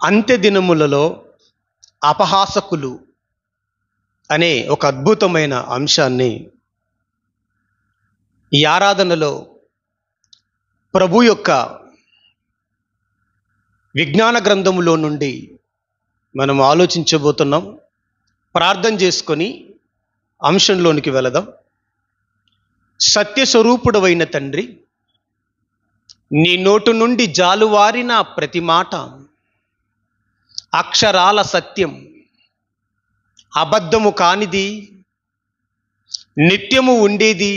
అంత్య దినములలో అపహాసకులు అనే ఒక అద్భుతమైన అంశాన్ని ఈ ఆరాధనలో ప్రభు యొక్క విజ్ఞాన గ్రంథములో నుండి మనం ఆలోచించబోతున్నాం. ప్రార్థన చేసుకొని అంశంలోనికి వెళదాం. సత్యస్వరూపుడవైన తండ్రి, నీ నోటు నుండి జాలువారిన ప్రతి మాట అక్షరాల సత్యం, అబద్ధము కానిది, నిత్యము ఉండేది,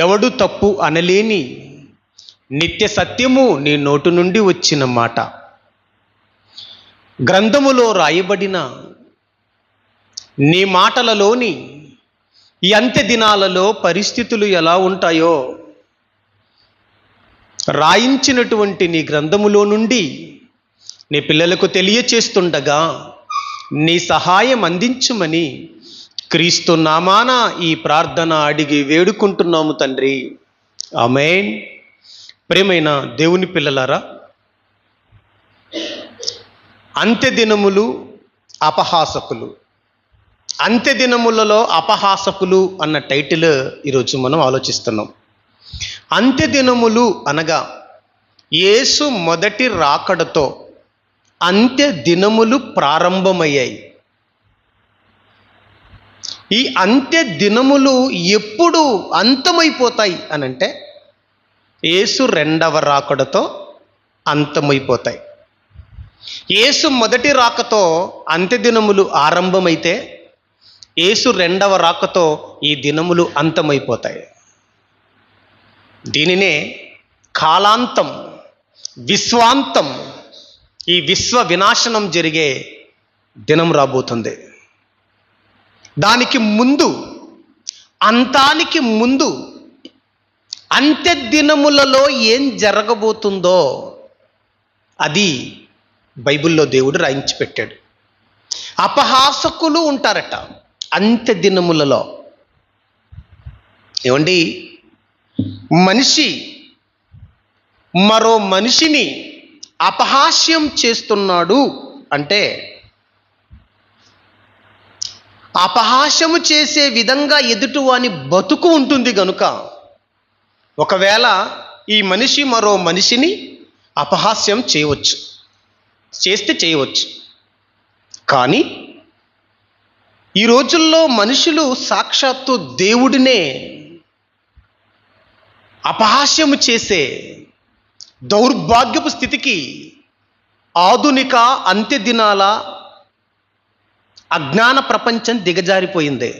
ఎవడు తప్పు అనలేని నిత్య సత్యము నీ నోటు నుండి వచ్చిన మాట. గ్రంథములో రాయబడిన నీ మాటలలోని ఈ అంత్య దినాలలో పరిస్థితులు ఎలా ఉంటాయో రాయించినటువంటి నీ గ్రంథములో నుండి నీ పిల్లలకు తెలియచేస్తుండగా నీ సహాయం అందించుమని క్రీస్తు నామాన ఈ ప్రార్థన అడిగి వేడుకుంటున్నాము తండ్రి. ఆమేన్. ప్రియమైన దేవుని పిల్లలారా, అంత్య దినములు అపహాసకులు, అంత్య దినములలో అపహాసకులు అన్న టైటిల్ ఈరోజు మనం ఆలోచిస్తున్నాం. అంత్య దినములు అనగా యేసు మొదటి రాకడతో అంత్య దినములు ప్రారంభమయ్యాయి. ఈ అంత్య దినములు ఎప్పుడు అంతమైపోతాయి అనంటే యేసు రెండవ రాకడతో అంతమైపోతాయి. యేసు మొదటి రాకతో అంత్య దినములు ఆరంభమైతే యేసు రెండవ రాకతో ఈ దినములు అంతమైపోతాయి. దీనినే కాలాంతం, విశ్వాంతం, ఈ విశ్వ వినాశనం జరిగే దినం రాబోతుంది. దానికి ముందు, అంతానికి ముందు అంత్య దినములలో ఏం జరగబోతుందో అది బైబిల్లో దేవుడు రాయించి పెట్టాడు. అపహాసకులు ఉంటారట అంత్య దినములలో. ఏమండి, మనిషి మరో మనిషిని అపహాస్యం చేస్తున్నాడు అంటే అపహాస్యము చేసే విధంగా ఎదుటివాని బతుకు ఉంటుంది గనుక ఒకవేళ ఈ మనిషి మరో మనిషిని అపహాస్యం చేయవచ్చు, చేస్తే చేయవచ్చు. కానీ ఈ రోజుల్లో మనుషులు సాక్షాత్తు దేవుడినే అపహాస్యము చేసే దౌర్భాగ్యపు స్థితికి ఆధునిక అంత్య దినాల అజ్ఞాన ప్రపంచం దిగజారిపోయింది.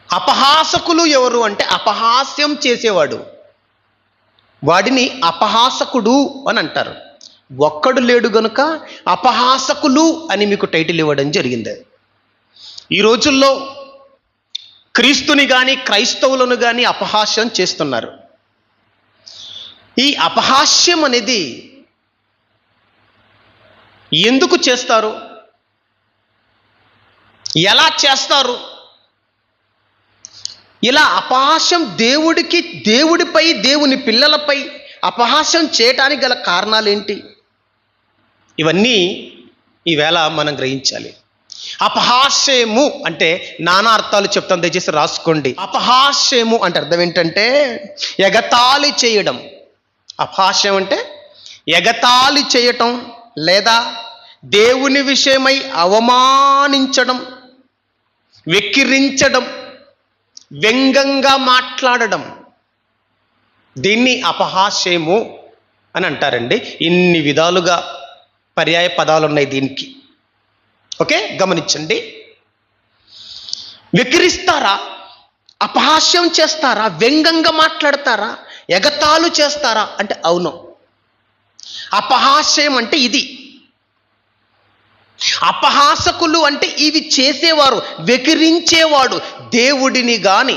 అపహాసకులు ఎవరు అంటే అపహాస్యం చేసేవాడు, వాడిని అపహాసకుడు అని అంటారు. ఒక్కడు లేడు గనుక అపహాసకులు అని మీకు టైటిల్ ఇవ్వడం జరిగింది. ఈ రోజుల్లో క్రీస్తుని కానీ క్రైస్తవులను కానీ అపహాస్యం చేస్తున్నారు. ఈ అపహాస్యం అనేది ఎందుకు చేస్తారు, ఎలా చేస్తారు? ఇలా అపహాస్యం దేవుడిపై, దేవుని పిల్లలపై అపహాస్యం చేయటానికి గల కారణాలు ఏంటి? ఇవన్నీ ఈవేళ మనం గ్రహించాలి. అపహాస్యము అంటే నానా అర్థాలు చెప్తాను, దయచేసి రాసుకోండి. అపహాస్యము అంటే అర్థం ఏంటంటే ఎగతాళి చేయడం. అపహాస్యం అంటే ఎగతాళి చేయటం, లేదా దేవుని విషయమై అవమానించడం, వెక్కిరించడం, వ్యంగ్యంగా మాట్లాడడం, దీన్ని అపహాస్యము అని అంటారండి. ఇన్ని విధాలుగా పర్యాయ పదాలు ఉన్నాయి దీనికి. ఓకే, గమనించండి. వెక్కిరిస్తారా, అపహాస్యం చేస్తారా, వ్యంగ్యంగా మాట్లాడతారా, ఎగతాళు చేస్తారా అంటే అవును. అపహాస్యం అంటే ఇది. అపహాసకులు అంటే ఇవి చేసేవారు, వెకిరించేవాడు. దేవుడిని గాని,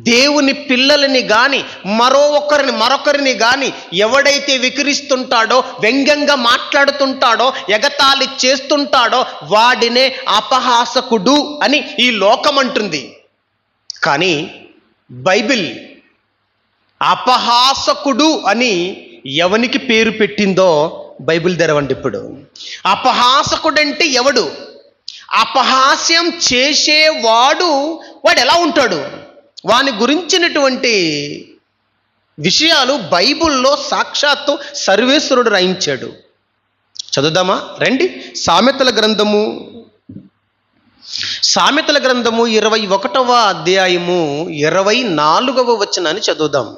దేవుని పిల్లలని గాని, మరొకరిని గాని ఎవడైతే వెకిరిస్తుంటాడో, వ్యంగ్యంగా మాట్లాడుతుంటాడో, ఎగతాళి చేస్తుంటాడో వాడినే అపహాసకుడు అని ఈ లోకం అంటుంది. కానీ బైబిల్ అపహాసకుడు అని ఎవనికి పేరు పెట్టిందో బైబిల్ తెరవండి ఇప్పుడు. అపహాసకుడంటే ఎవడు? అపహాస్యం చేసేవాడు వాడు ఎలా ఉంటాడు? వాని గురించినటువంటి విషయాలు బైబిల్లో సాక్షాత్తు సర్వేశ్వరుడు రాయించాడు. చదువుదామా రండి. సామెతల గ్రంథము 21వ అధ్యాయము 24వ వచనాన్ని చదువుదాం.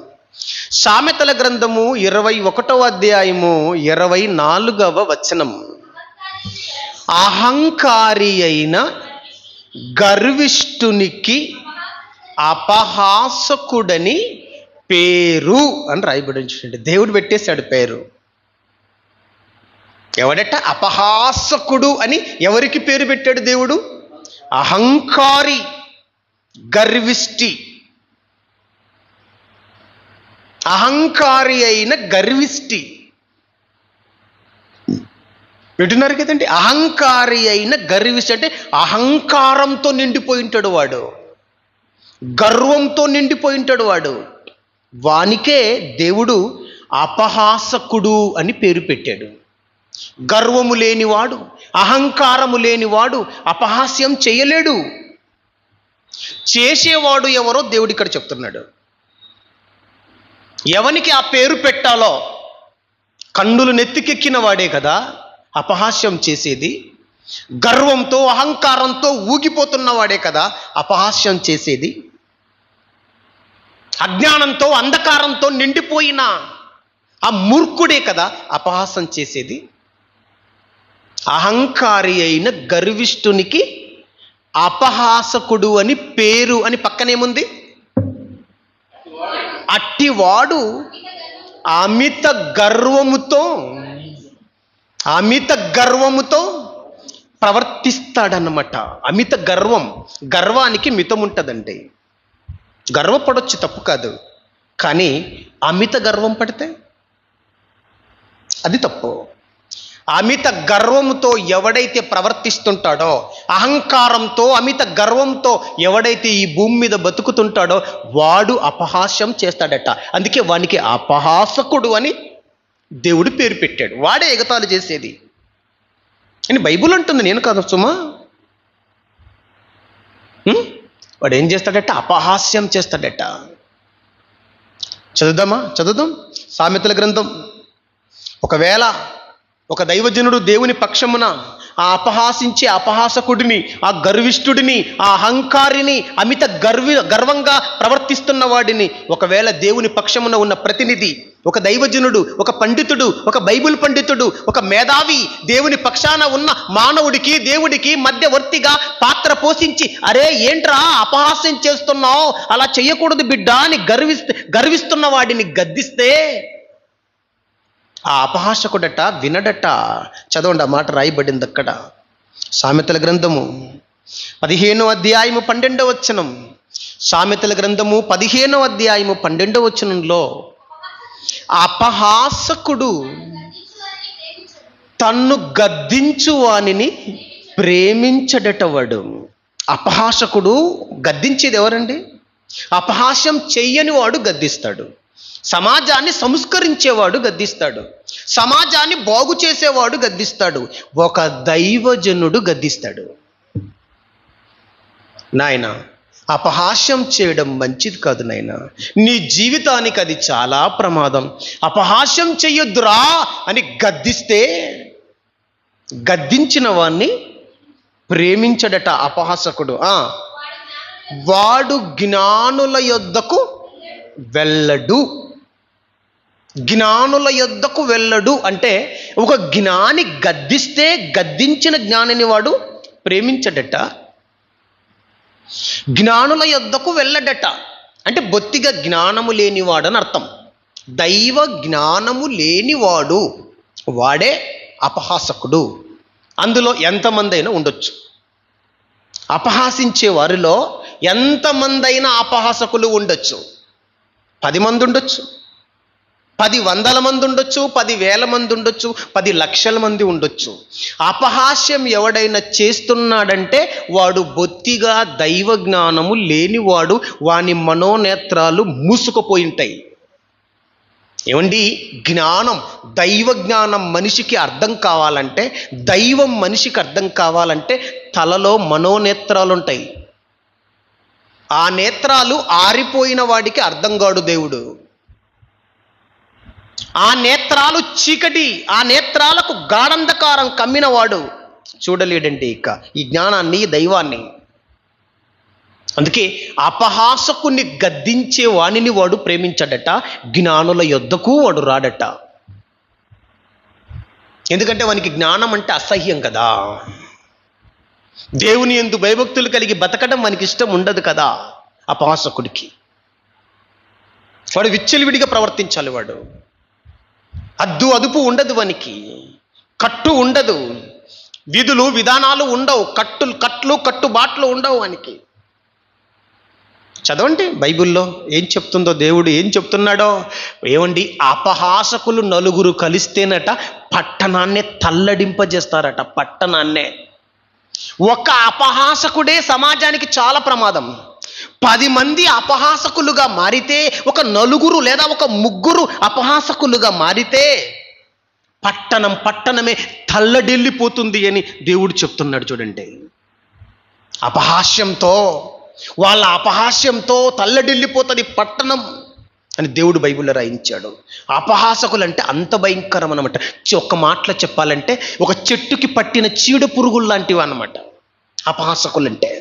సామెతల గ్రంథము 21వ అధ్యాయము 24వ వచనం. అహంకారి అయిన గర్విష్ఠునికి అపహాసకుడని పేరు అని రాయబడి. దేవుడు పెట్టేశాడు పేరు. ఎవడట? అపహాసకుడు అని ఎవరికి పేరు పెట్టాడు దేవుడు? అహంకారి, గర్విష్టి. అహంకారి అయిన గర్విష్టి. వింటున్నారు కదండి? అహంకారి అయిన గర్విష్టి అంటే అహంకారంతో నిండిపోయి ఉంటాడు వాడు, గర్వంతో నిండిపోయి ఉంటాడు వాడు. వానికే దేవుడు అపహాసకుడు అని పేరు పెట్టాడు. గర్వము లేనివాడు, అహంకారము లేనివాడు అపహాస్యం చేయలేడు. చేసేవాడు ఎవరో దేవుడు ఇక్కడ చెప్తున్నాడు. ఎవనికి ఆ పేరు పెట్టాలో కన్నులు నెత్తికెక్కిన వాడే కదా అపహాస్యం చేసేది. గర్వంతో అహంకారంతో ఊగిపోతున్న వాడే కదా అపహాస్యం చేసేది. అజ్ఞానంతో అంధకారంతో నిండిపోయిన ఆ మూర్ఖుడే కదా అపహాసం చేసేది. అహంకారి అయిన గర్విష్ఠునికి అపహాసకుడు అని పేరు అని పక్కనేముంది? అట్టివాడు అమిత గర్వముతో ప్రవర్తిస్తాడన్నమాట. అమిత గర్వానికి మితం ఉంటుందండి. గర్వపడొచ్చు, తప్పు కాదు. కానీ అమిత గర్వం పడితే అది తప్పు. అమిత గర్వంతో ఎవడైతే ప్రవర్తిస్తుంటాడో, అహంకారంతో అమిత గర్వంతో ఎవడైతే ఈ భూమి మీద బతుకుతుంటాడో వాడు అపహాస్యం చేస్తాడట. అందుకే వానికి అపహాసకుడు అని దేవుడు పేరు పెట్టాడు. వాడే ఎగతాళి చేసేది అని బైబిల్ అంటుంది, నేను కాదు సుమా. వాడు ఏం చేస్తాడట? అపహాస్యం చేస్తాడట. చదువుదాం. సామెతల గ్రంథం. ఒకవేళ ఒక దైవజనుడు దేవుని పక్షమున ఆ అపహాసించే అపహాసకుడిని, ఆ గర్విష్ఠుడిని, ఆ అహంకారిని, అమిత గర్వంగా ప్రవర్తిస్తున్న వాడిని ఒకవేళ దేవుని పక్షమున ఉన్న ప్రతినిధి, ఒక దైవజనుడు, ఒక పండితుడు, ఒక బైబిల్ పండితుడు, ఒక మేధావి దేవుని పక్షాన ఉన్న మానవుడికి దేవుడికి మధ్యవర్తిగా పాత్ర పోషించి, అరే ఏంట్రా అపహాస్యం చేస్తున్నావు, అలా చెయ్యకూడదు బిడ్డ అని గర్విస్తున్న వాడిని గద్దిస్తే ఆ అపహాసకుడట వినడట. చదవండి, ఆ మాట రాయబడింది అక్కడ. సామెతల గ్రంథము 15వ అధ్యాయము 12వ వచనం. సామెతల గ్రంథము 15వ అధ్యాయము 12వ వచనంలో అపహాసకుడు తన్ను గద్దించు వానిని ప్రేమించడట వాడు. అపహాసకుడు గద్దించేది ఎవరండి? అపహాస్యం చెయ్యని వాడు గద్దిస్తాడు. సమాజాన్ని సంస్కరించేవాడు గద్దిస్తాడు. సమాజాన్ని బాగు చేసేవాడు గద్దిస్తాడు. ఒక దైవజనుడు గద్దిస్తాడు. నాయన, అపహాస్యం చేయడం మంచిది కాదు నాయన, నీ జీవితానికి అది చాలా ప్రమాదం, అపహాస్యం చెయ్యొద్దురా అని గద్దిస్తే గద్దించిన వాణ్ణి ప్రేమించడట అపహాసకుడు. వాడు జ్ఞానుల యొద్దకు వెళ్ళడు. జ్ఞానుల యొద్దకు వెళ్ళడు అంటే ఒక జ్ఞాని గద్దిస్తే గద్దించిన జ్ఞానిని వాడు ప్రేమించడట. జ్ఞానుల యొద్దకు వెళ్ళడట అంటే బొత్తిగా జ్ఞానము లేనివాడు అని అర్థం. దైవ జ్ఞానము లేనివాడు వాడే అపహాసకుడు. అందులో ఎంతమంది అయినా ఉండొచ్చు. అపహాసించే వారిలో ఎంతమంది అయినా అపహాసకులు ఉండొచ్చు. 10 మంది ఉండొచ్చు, 10,000 మంది ఉండొచ్చు, 10,000 మంది ఉండొచ్చు, 10 లక్షల మంది ఉండొచ్చు. అపహాస్యం ఎవడైనా చేస్తున్నాడంటే వాడు బొత్తిగా దైవ జ్ఞానము లేనివాడు. వాని మనోనేత్రాలు మూసుకుపోయి ఉంటాయి. ఏమండి, జ్ఞానం, దైవ జ్ఞానం మనిషికి అర్థం కావాలంటే, దైవం మనిషికి అర్థం కావాలంటే తలలో మనోనేత్రాలు ఉంటాయి. ఆ నేత్రాలు ఆరిపోయిన వాడికి అర్థం కాడు దేవుడు. ఆ నేత్రాలు చీకటి, ఆ నేత్రాలకు గాఢంధకారం కమ్మినవాడు చూడలేడండి ఇక ఈ జ్ఞానాన్ని, దైవాన్ని. అందుకే అపహాసకుని గద్దించే వాణిని వాడు ప్రేమించడట, జ్ఞానుల యొద్దకు వాడు రాడట. ఎందుకంటే వానికి జ్ఞానం అంటే అసహ్యం కదా. దేవుని యందు భయభక్తులు కలిగి బతకడం వానికి ఇష్టం ఉండదు కదా. అపహాసకుడికి వాడు విచ్చలవిడిగా ప్రవర్తించాలి. వాడు అద్దు అదుపు ఉండదు, వానికి కట్టు ఉండదు, విధులు విధానాలు ఉండవు, కట్టుబాట్లు ఉండవు వానికి. చదవండి బైబిల్లో ఏం చెప్తుందో, దేవుడు ఏం చెప్తున్నాడో. ఏమండి, అపహాసకులు నలుగురు కలిస్తేనట పట్టణాన్నే తల్లడింపజేస్తారట. పట్టణాన్నే. ఒక అపహాసకుడే సమాజానికి చాలా ప్రమాదం. 10 మంది అపహాసకులుగా మారితే, ఒక నలుగురు లేదా ఒక ముగ్గురు అపహాసకులుగా మారితే పట్టణమే తల్లడిల్లిపోతుంది అని దేవుడు చెప్తున్నాడు. చూడండి, అపహాస్యంతో, వాళ్ళ అపహాస్యంతో తల్లడిల్లిపోతుంది పట్టణం అని దేవుడు బైబిల్లో రాయించాడు. అపహాసకులు అంటే అంత భయంకరం అన్నమాట. ఒక్క మాటలో చెప్పాలంటే ఒక చెట్టుకి పట్టిన చీడ పురుగులు లాంటివి అన్నమాట అపహాసకులంటే.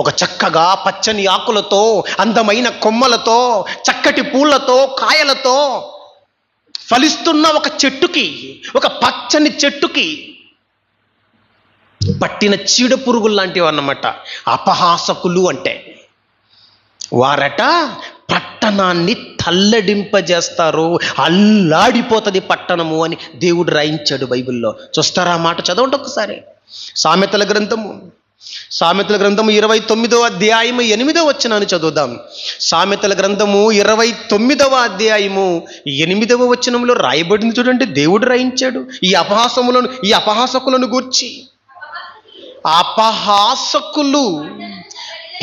ఒక చక్కగా పచ్చని ఆకులతో, అందమైన కొమ్మలతో, చక్కటి పూలతో, కాయలతో ఫలిస్తున్న ఒక చెట్టుకి, ఒక పచ్చని చెట్టుకి పట్టిన చీడ పురుగులు లాంటివి అన్నమాట అపహాసకులు అంటే. వారట పట్టణాన్ని తల్లడింపజేస్తారు, అల్లాడిపోతుంది పట్టణము అని దేవుడు రాయించాడు బైబిల్లో. చూస్తారా మాట? చదవండి ఒకసారి. సామెతల గ్రంథము 29వ అధ్యాయము 8వ వచనాన్ని చదువుదాం. సామెతల గ్రంథము 29వ అధ్యాయము 8వ వచనంలో రాయబడింది. చూడండి, దేవుడు రాయించాడు ఈ అపహాసకులను గూర్చి. అపహాసకులు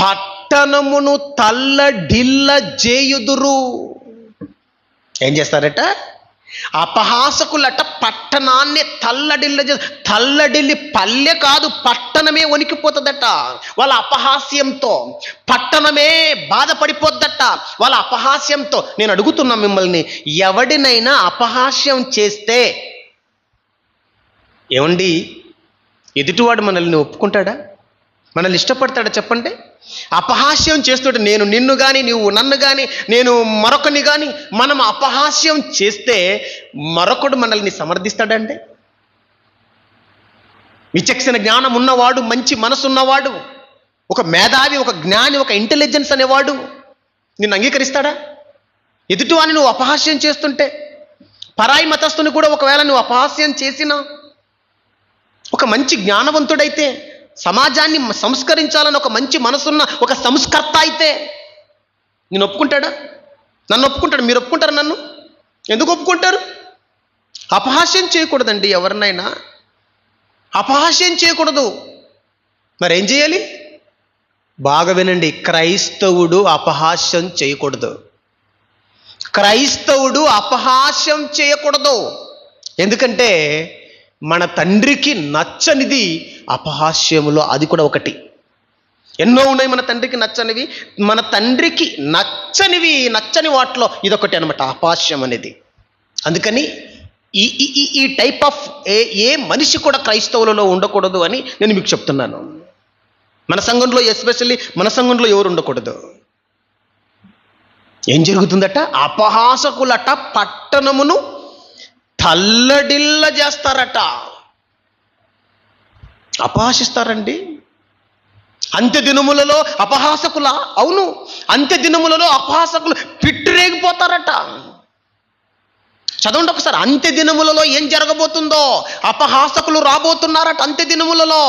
పట్టణమును తల్లడిల్ల చేయుదురు. ఏం చేస్తారట? అపహాసకులట పట్టణాన్ని తల్లడిల్లి పల్లె కాదు పట్టణమే వణికిపోతుందట వాళ్ళ అపహాస్యంతో. పట్టణమే బాధపడిపోద్దట వాళ్ళ అపహాస్యంతో. నేను అడుగుతున్నా మిమ్మల్ని, ఎవడినైనా అపహాస్యం చేస్తే ఏమండి, ఎదుటివాడు మనల్ని ఒప్పుకుంటాడా? మనల్ని ఇష్టపడతాడా? చెప్పండి. అపహాస్యం చేస్తుంటే, నేను నిన్ను కానీ, నువ్వు నన్ను కానీ, నేను మరొకని కానీ మనం అపహాస్యం చేస్తే మరొకడు మనల్ని సమర్థిస్తాడంటే? విచక్షణ జ్ఞానం ఉన్నవాడు, మంచి మనసు ఉన్నవాడు, ఒక మేధావి, ఒక జ్ఞాని, ఒక ఇంటెలిజెన్స్ అనేవాడు నిన్ను అంగీకరిస్తాడా? ఎదుటివాడిని నువ్వు అపహాస్యం చేస్తుంటే, పరాయి మతస్థుని కూడా ఒకవేళ నువ్వు అపహాస్యం చేసినా, ఒక మంచి జ్ఞానవంతుడైతే, సమాజాన్ని సంస్కరించాలని ఒక మంచి మనసున్న ఒక సంస్కర్త అయితే నేను ఒప్పుకుంటాడా? నన్ను ఒప్పుకుంటాడు? మీరు ఒప్పుకుంటారు? నన్ను ఎందుకు ఒప్పుకుంటారు? అపహాస్యం చేయకూడదండి ఎవరినైనా, అపహాస్యం చేయకూడదు. మరేం చేయాలి? బాగా వినండి, క్రైస్తవుడు అపహాస్యం చేయకూడదు. క్రైస్తవుడు అపహాస్యం చేయకూడదు. ఎందుకంటే మన తండ్రికి నచ్చనిది అపహాస్యములో అది కూడా ఒకటి. ఎన్నో ఉన్నాయి మన తండ్రికి నచ్చనివి. మన తండ్రికి నచ్చని వాటిలో ఇదొకటి అనమాట, అపహాస్యం అనేది. అందుకని ఈ టైప్ ఆఫ్ ఏ మనిషి కూడా క్రైస్తవులలో ఉండకూడదు అని నేను మీకు చెప్తున్నాను. మన సంఘంలో, ఎస్పెషల్లీ మన సంఘంలో ఎవరు ఉండకూడదు. ఏం జరుగుతుందట? అపహాసకులట పట్టణమును తల్లడిల్ల చేస్తారట. అపహాసిస్తారండి. అంత్య దినములలో అపహాసకుల, అవును, అంత్య దినములలో అపహాసకులు పిట్టిరేగిపోతారట. చదవండి ఒకసారి. అంత్య దినములలో ఏం జరగబోతుందో, అపహాసకులు రాబోతున్నారట. అంత్య దినములలో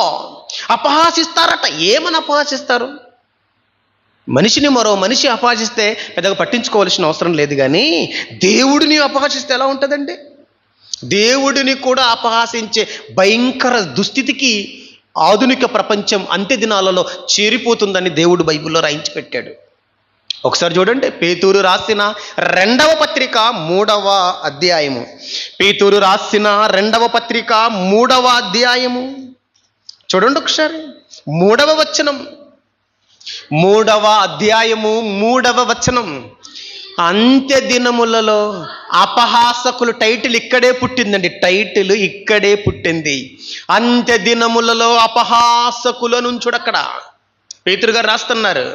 అపహాసిస్తారట. ఏమని అపహాసిస్తారు? మనిషిని మరో మనిషి అపహాసిస్తే పెద్దగా పట్టించుకోవాల్సిన అవసరం లేదు, కానీ దేవుడిని అపహాసిస్తే ఎలా ఉంటుందండి? దేవుడిని కూడా అపహాసించే భయంకర దుస్థితికి ఆధునిక ప్రపంచం అంత్య దినాలలో చేరిపోతుందని దేవుడు బైబిల్లో రాయించి పెట్టాడు. ఒకసారి చూడండి, పేతురు రాసిన 2వ పత్రిక 3వ అధ్యాయము. పేతురు రాసిన 2వ పత్రిక 3వ అధ్యాయము చూడండి ఒకసారి. 3వ వచనం, 3వ అధ్యాయము 3వ వచనం. అంత్య దినములలో అపహాసకులు, టైటిల్ ఇక్కడే పుట్టిందండి, టైటిల్ ఇక్కడే పుట్టింది. అంత్య దినములలో అపహాసకులను చూడక్కడ పేతురు గారు రాస్తున్నారు.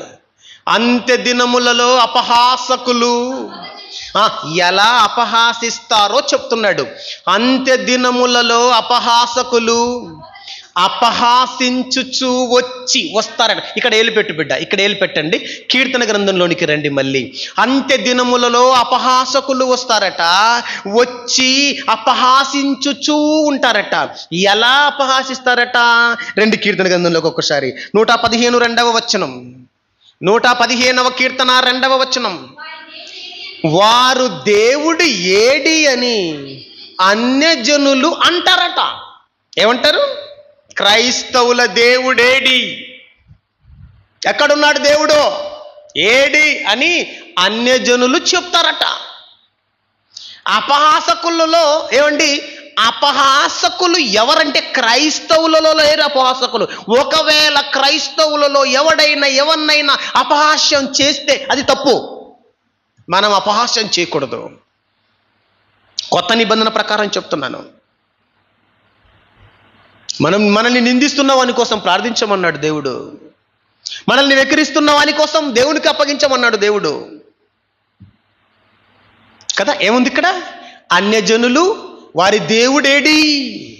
అంత్య దినములలో అపహాసకులు ఎలా అపహాసిస్తారో చెప్తున్నాడు. అంత్య దినములలో అపహాసకులు అపహాసించుచు వస్తారట. ఇక్కడ ఏలుపెట్టు బిడ్డ, ఇక్కడ ఏలుపెట్టండి. కీర్తన గ్రంథంలోనికి రండి మళ్ళీ. అంత్య దినములలో అపహాసకులు వస్తారట, వచ్చి అపహాసించుచూ ఉంటారట. ఎలా అపహాసిస్తారట? రండి కీర్తన గ్రంథంలోకి ఒక్కసారి. 115 2వ వచనం, 115వ కీర్తన 2వ వచనం. వారు దేవుడు ఏడి అని అన్యజనులు అంటారట. ఏమంటారు? క్రైస్తవుల దేవుడేడి, ఎక్కడున్నాడు దేవుడు, ఏడి అని అన్యజనులు చెప్తారట. అపహాసకులలో ఏమండి, అపహాసకులు ఎవరంటే క్రైస్తవులలో లేరు అపహాసకులు. ఒకవేళ క్రైస్తవులలో ఎవరినైనా అపహాస్యం చేస్తే అది తప్పు. మనం అపహాస్యం చేయకూడదు. కొత్త నిబంధన ప్రకారం చెప్తున్నాను. మనల్ని నిందిస్తున్న వాని కోసం ప్రార్థించమన్నాడు దేవుడు. మనల్ని వెక్కిరిస్తున్న వాని కోసం దేవునికి అప్పగించమన్నాడు దేవుడు కదా. ఏముంది ఇక్కడ? అన్యజనులు వారి దేవుడేడి,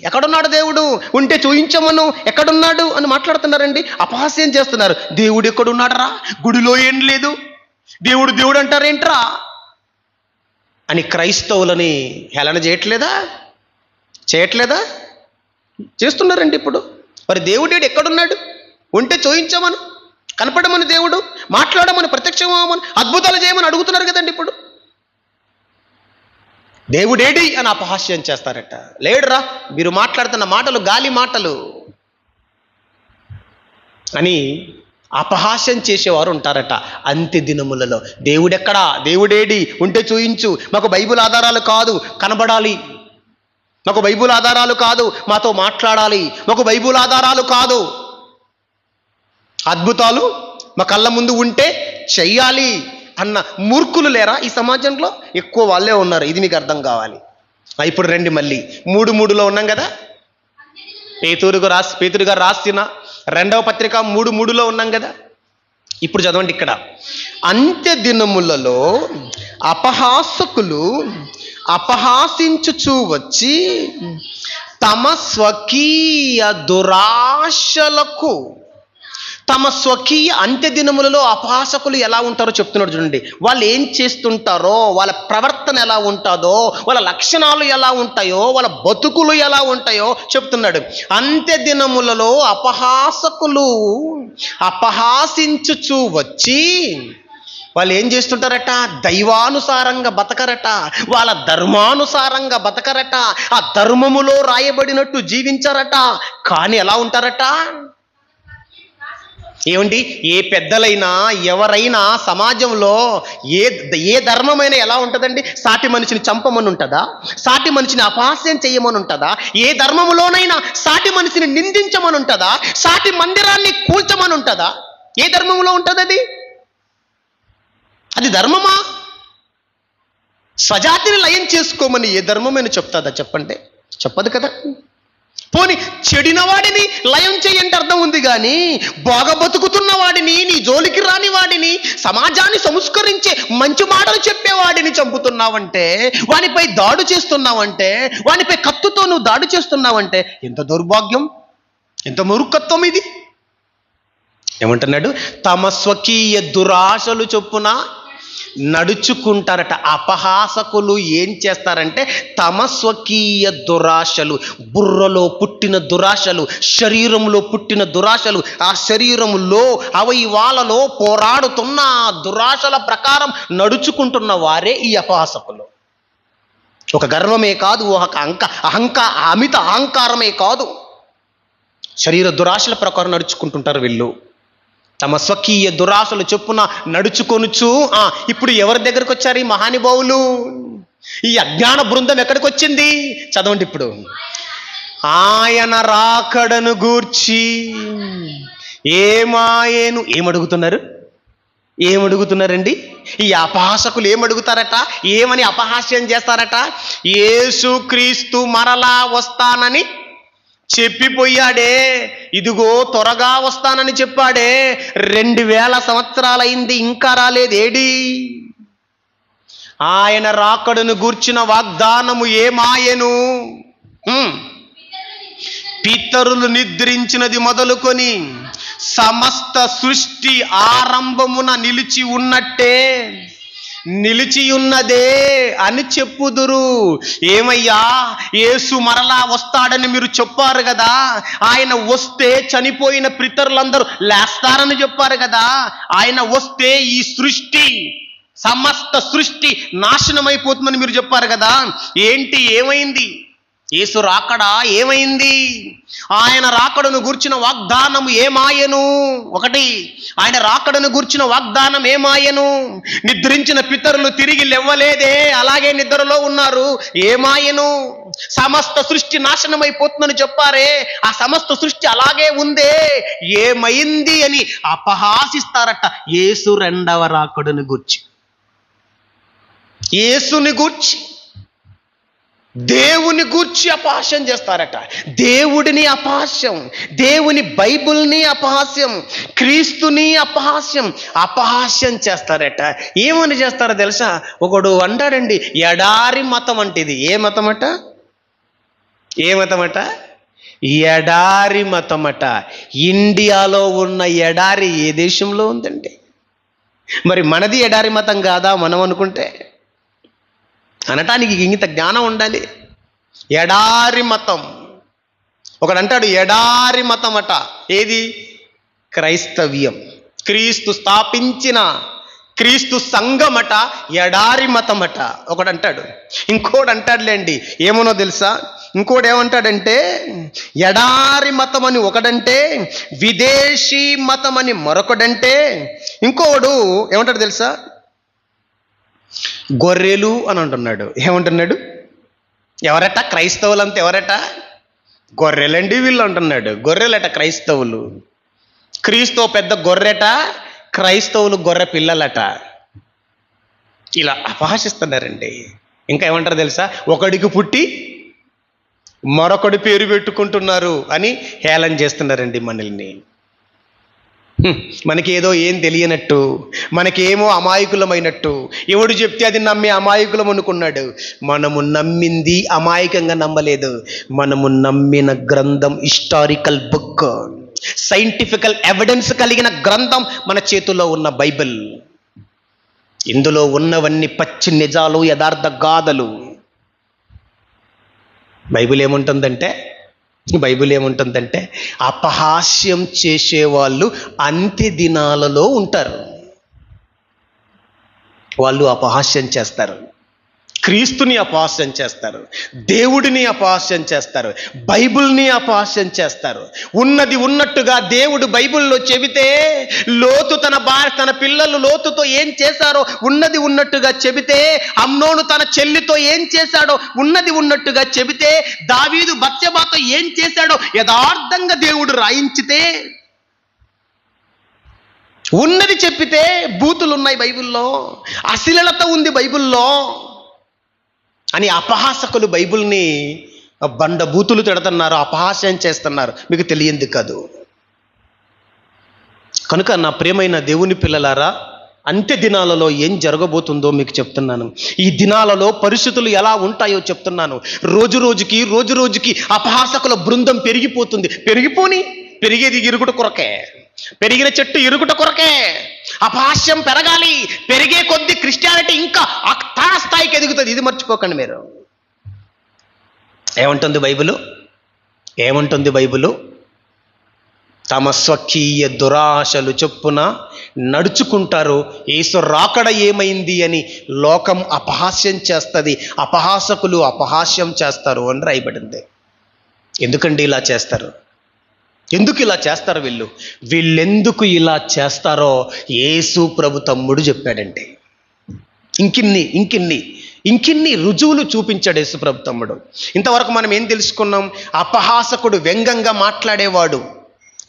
ఎక్కడున్నాడు దేవుడు, ఉంటే చూయించమను, ఎక్కడున్నాడు అని మాట్లాడుతున్నారండి. అపహాస్యం చేస్తున్నారు. దేవుడు ఎక్కడున్నాడరా, గుడిలో ఏం లేదు, దేవుడు దేవుడు అంటారేంట్రా అని క్రైస్తవులని హేళన చేయట్లేదా? చేస్తున్నారండి ఇప్పుడు. మరి దేవుడేడు ఎక్కడున్నాడు, ఉంటే చూయించమను, కనపడమని, దేవుడు మాట్లాడమని, ప్రత్యక్షమని, అద్భుతాలు చేయమని అడుగుతున్నారు కదండి ఇప్పుడు. దేవుడేడి అని అపహాస్యం చేస్తారట. లేడురా, మీరు మాట్లాడుతున్న మాటలు గాలి మాటలు అని అపహాస్యం చేసేవారు ఉంటారట. అంత్య దినములలో దేవుడెక్కడా, దేవుడేడి, ఉంటే చూయించు, మాకు బైబిల్ ఆధారాలు కాదు, కనబడాలి, మాకు బైబిల్ ఆధారాలు కాదు, మాతో మాట్లాడాలి, మాకు బైబిల్ ఆధారాలు కాదు, అద్భుతాలు మా కళ్ళ ముందు ఉంటే చెయ్యాలి అన్న మూర్ఖులు లేరా ఈ సమాజంలో? ఎక్కువ వాళ్ళే ఉన్నారు. ఇది మీకు అర్థం కావాలి. ఇప్పుడు రండి మళ్ళీ 3:3లో ఉన్నాం కదా. పేతురు గారు రాసిన 2వ పత్రిక 3:3లో ఉన్నాం కదా. ఇప్పుడు చదవండి ఇక్కడ. అంత్య దినములలో అపహాసకులు అపహాసించుచూ వచ్చి తమ స్వకీయ దురాశలకు, తమ స్వకీయ అంత్య దినములలో అపహాసకులు ఎలా ఉంటారో చెప్తున్నాడు చూడండి. వాళ్ళు ఏం చేస్తుంటారో, వాళ్ళ ప్రవర్తన ఎలా ఉంటుందో, వాళ్ళ లక్షణాలు ఎలా ఉంటాయో, వాళ్ళ బతుకులు ఎలా ఉంటాయో చెప్తున్నాడు. అంత్య దినములలో అపహాసకులు అపహాసించుచూ వచ్చి వాళ్ళు ఏం చేస్తుంటారట? దైవానుసారంగా బతకరట, వాళ్ళ ధర్మానుసారంగా బతకరట, ఆ ధర్మములో రాయబడినట్టు జీవించారట. కానీ ఎలా ఉంటారట? ఏమండి, ఏ పెద్దలైనా ఎవరైనా సమాజంలో ఏ ధర్మమైనా ఎలా ఉంటుందండి? సాటి మనిషిని చంపమని ఉంటుందా? సాటి మనిషిని అపహాస్యం చేయమని ఉంటుందా? ఏ ధర్మములోనైనా సాటి మనిషిని నిందించమని ఉంటుందా? సాటి మందిరాన్ని కూల్చమని ఉంటుందా? ఏ ధర్మంలో ఉంటుంది అది ధర్మమా? స్వజాతిని లయం చేసుకోమని ఏ ధర్మమైనా చెప్తుందా? చెప్పండి, చెప్పదు కదా. పోని చెడిన వాడిని లయం చేయంటే అర్థం ఉంది, కానీ బాగా బతుకుతున్న వాడిని, నీ జోలికి రాని వాడిని, సమాజాన్ని సంస్కరించే మంచి మాటలు చెప్పేవాడిని చంపుతున్నావంటే, వానిపై దాడి చేస్తున్నావంటే, వానిపై కత్తుతో నువ్వు దాడి చేస్తున్నావంటే ఎంత దౌర్భాగ్యం, ఎంత మూర్ఖత్వం ఇది. ఏమంటున్నాడు? తమ స్వకీయ దురాశలు చొప్పున నడుచుకుంటారట. అపహాసకులు ఏం చేస్తారంటే తమ స్వకీయ దురాశలు, బుర్రలో పుట్టిన దురాశలు, శరీరంలో పుట్టిన దురాశలు, ఆ శరీరంలో అవయవాలలో పోరాడుతున్న దురాశల ప్రకారం నడుచుకుంటున్న వారే ఈ అపహాసకులు. ఒక గర్వమే కాదు, ఒక అమిత అహంకారమే కాదు, శరీర దురాశల ప్రకారం నడుచుకుంటుంటారు వీళ్ళు. తమ స్వకీయ దురాశలు చొప్పున నడుచుకొనుచు ఇప్పుడు ఎవరి దగ్గరకు వచ్చారు ఈ మహానుభావులు? ఈ అజ్ఞాన బృందం ఎక్కడికి వచ్చింది? చదవండి ఇప్పుడు. ఆయన రాకడను గూర్చి ఏమాయేను. ఏమడుగుతున్నారండి? ఈ అపహాసకులు ఏమడుగుతారట? ఏమని అపహాస్యం చేస్తారట? యేసుక్రీస్తు మరలా వస్తానని చెప్పిపోయాడే, ఇదిగో త్వరగా వస్తానని చెప్పాడే, 2000 సంవత్సరాలైంది ఇంకా రాలేదేడి? ఆయన రాకడను గూర్చిన వాగ్దానము ఏమాయెను? పితరులు నిద్రించినది మొదలుకొని సమస్త సృష్టి ఆరంభమున నిలిచి ఉన్నట్టే నిలిచి ఉన్నదే అని చెప్పుదురు. ఏమయ్యా, యేసు మరలా వస్తాడని మీరు చెప్పారు కదా, ఆయన వస్తే చనిపోయిన పితరులందరూ లేస్తారని చెప్పారు కదా, ఆయన వస్తే ఈ సృష్టి సమస్త సృష్టి నాశనమైపోతుందని మీరు చెప్పారు కదా, ఏంటి ఏమైంది? యేసు రాకడా ఏమైంది? ఆయన రాకడను గూర్చిన వాగ్దానం ఏమాయెను? 1, ఆయన రాకడను గూర్చిన వాగ్దానం ఏమాయెను? నిద్రించిన పితరులు తిరిగి లేవలేదే, అలాగే నిద్రలో ఉన్నారు. ఏమాయెను? సమస్త సృష్టి నాశనమైపోతుందని చెప్పారే, ఆ సమస్త సృష్టి అలాగే ఉందే, ఏమైంది అని అపహాసిస్తారట యేసు రెండవ రాకడను గూర్చి. యేసుని గూర్చి, దేవుని గూర్చి అపహాస్యం చేస్తారట. దేవుడిని అపహాస్యం, దేవుని బైబిల్ని అపహాస్యం, క్రీస్తుని అపహాస్యం చేస్తారట. ఏమని చేస్తారో తెలుసా? ఒకడు అంటాడండి, ఎడారి మతం అంటేది. ఏ మతమట? ఎడారి మతమట. ఇండియాలో ఉన్న ఎడారి ఏ దేశంలో ఉందండి? మరి మనది ఎడారి మతం కాదా మనం అనుకుంటే? అనటానికి ఇంత జ్ఞానం ఉండాలి. ఎడారి మతం. ఒకడంటాడు ఎడారి మతం అట. ఏది? క్రైస్తవ్యం. క్రీస్తు స్థాపించిన క్రీస్తు సంఘమట ఎడారి మతమట ఒకడంటాడు. ఇంకోడు అంటాడులేండి, ఏమనో తెలుసా? ఇంకోటి ఏమంటాడంటే ఎడారి మతం అని ఒకడంటే, విదేశీ మతం అని మరొకడంటే, ఇంకోడు ఏమంటాడు తెలుసా? గొర్రెలు అని అంటున్నాడు. ఏమంటున్నాడు? ఎవరట? క్రైస్తవులంతా ఎవరట? గొర్రెలండి వీళ్ళు అంటున్నాడు. గొర్రెలట క్రైస్తవులు. క్రీస్తు పెద్ద గొర్రెట, క్రైస్తవులు గొర్రె పిల్లలట. ఇలా అపహాసిస్తున్నారండి. ఇంకా ఏమంటారు తెలుసా? ఒకడికి పుట్టి మరొకడి పేరు పెట్టుకుంటున్నారు అని హేళన చేస్తున్నారండి మనల్ని. మనకేదో ఏం తెలియనట్టు, మనకేమో అమాయకులమైనట్టు, ఎవడు చెప్తే అది నమ్మే అమాయకులం అనుకున్నాడు. మనము నమ్మింది అమాయకంగా నమ్మలేదు. మనము నమ్మిన గ్రంథం హిస్టారికల్ బుక్, సైంటిఫికల్ ఎవిడెన్స్ కలిగిన గ్రంథం మన చేతుల్లో ఉన్న బైబిల్. ఇందులో ఉన్నవన్నీ పచ్చి నిజాలు, యథార్థ గాథలు. బైబిల్ ఏముంటుందంటే అపహాస్యం చేసేవాళ్ళు అంత్య దినాలలో ఉంటారు. వాళ్ళు అపహాస్యం చేస్తారు, క్రీస్తుని అపహాస్యం చేస్తారు, దేవుడిని అపహాస్యం చేస్తారు, బైబిల్ని అపహాస్యం చేస్తారు. ఉన్నది ఉన్నట్టుగా దేవుడు బైబిల్లో చెబితే, లోతు తన పిల్లలు లోతుతో ఏం చేశారో ఉన్నది ఉన్నట్టుగా చెబితే, అమ్నోను తన చెల్లితో ఏం చేశాడో ఉన్నది ఉన్నట్టుగా చెబితే, దావీదు బత్షెబాతో ఏం చేశాడో యథార్థంగా దేవుడు రాయించితే, ఉన్నది చెప్పితే, బూతులు ఉన్నాయి బైబిల్లో, అశ్లీలత ఉంది బైబిల్లో అని అపహాసకులు బైబిల్ని బండబూతులు తిడుతున్నారు, అపహాస్యం చేస్తున్నారు. మీకు తెలియంది కాదు. కనుక నా ప్రియమైన దేవుని పిల్లలారా, అంత్య దినాలలో ఏం జరగబోతుందో మీకు చెప్తున్నాను. ఈ దినాలలో పరిస్థితులు ఎలా ఉంటాయో చెప్తున్నాను. రోజు రోజుకి అపహాసకుల బృందం పెరిగిపోతుంది. పెరిగేది ఇరుగుట కొరకే, పెరిగిన చెట్టు ఇరుగుట కొరకే. అపహాస్యం పెరగాలి. పెరిగే కొద్ది క్రిస్టియానిటీ ఇంకా తార స్థాయికి ఎదుగుతుంది. ఇది మర్చిపోకండి మీరు. ఏమంటుంది బైబిలు? తమ స్వకీయ దురాశలు చొప్పున నడుచుకుంటారు. యేసు రాకడ ఏమైంది అని లోకం అపహాస్యం చేస్తుంది, అపహాసకులు అపహాస్యం చేస్తారు అని రాయబడింది. ఎందుకండి ఇలా చేస్తారు? ఎందుకు ఇలా చేస్తారు వీళ్ళెందుకు ఇలా చేస్తారో యేసు ప్రభు తమ్ముడు చెప్పాడంటే ఇంకిన్ని రుజువులు చూపించాడు యేసు ప్రభు తమ్ముడు. ఇంతవరకు మనం ఏం తెలుసుకున్నాం? అపహాసకుడు, వ్యంగ్యంగా మాట్లాడేవాడు,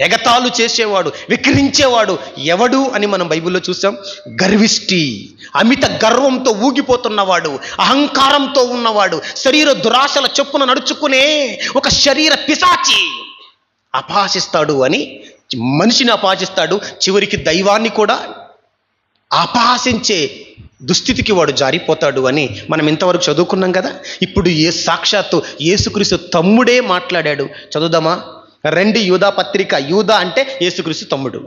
ఎగతాళు చేసేవాడు, విక్రించేవాడు ఎవడు అని మనం బైబిల్లో చూసాం. గర్విష్టి, అమిత గర్వంతో ఊగిపోతున్నవాడు, అహంకారంతో ఉన్నవాడు, శరీర దురాశల చొప్పున నడుచుకునే ఒక శరీర పిశాచి అపహాసిస్తాడు అని, మనిషిని అపహాసిస్తాడు, చివరికి దైవాన్ని కూడా అపహాసించే దుస్థితికి వాడు జారిపోతాడు అని మనం ఇంతవరకు చదువుకున్నాం కదా. ఇప్పుడు సాక్షాత్తు యేసుక్రీస్తు తమ్ముడే మాట్లాడాడు. చదువుదామా? రండి, యూదా పత్రిక. యూదా అంటే యేసుక్రీస్తు తమ్ముడు.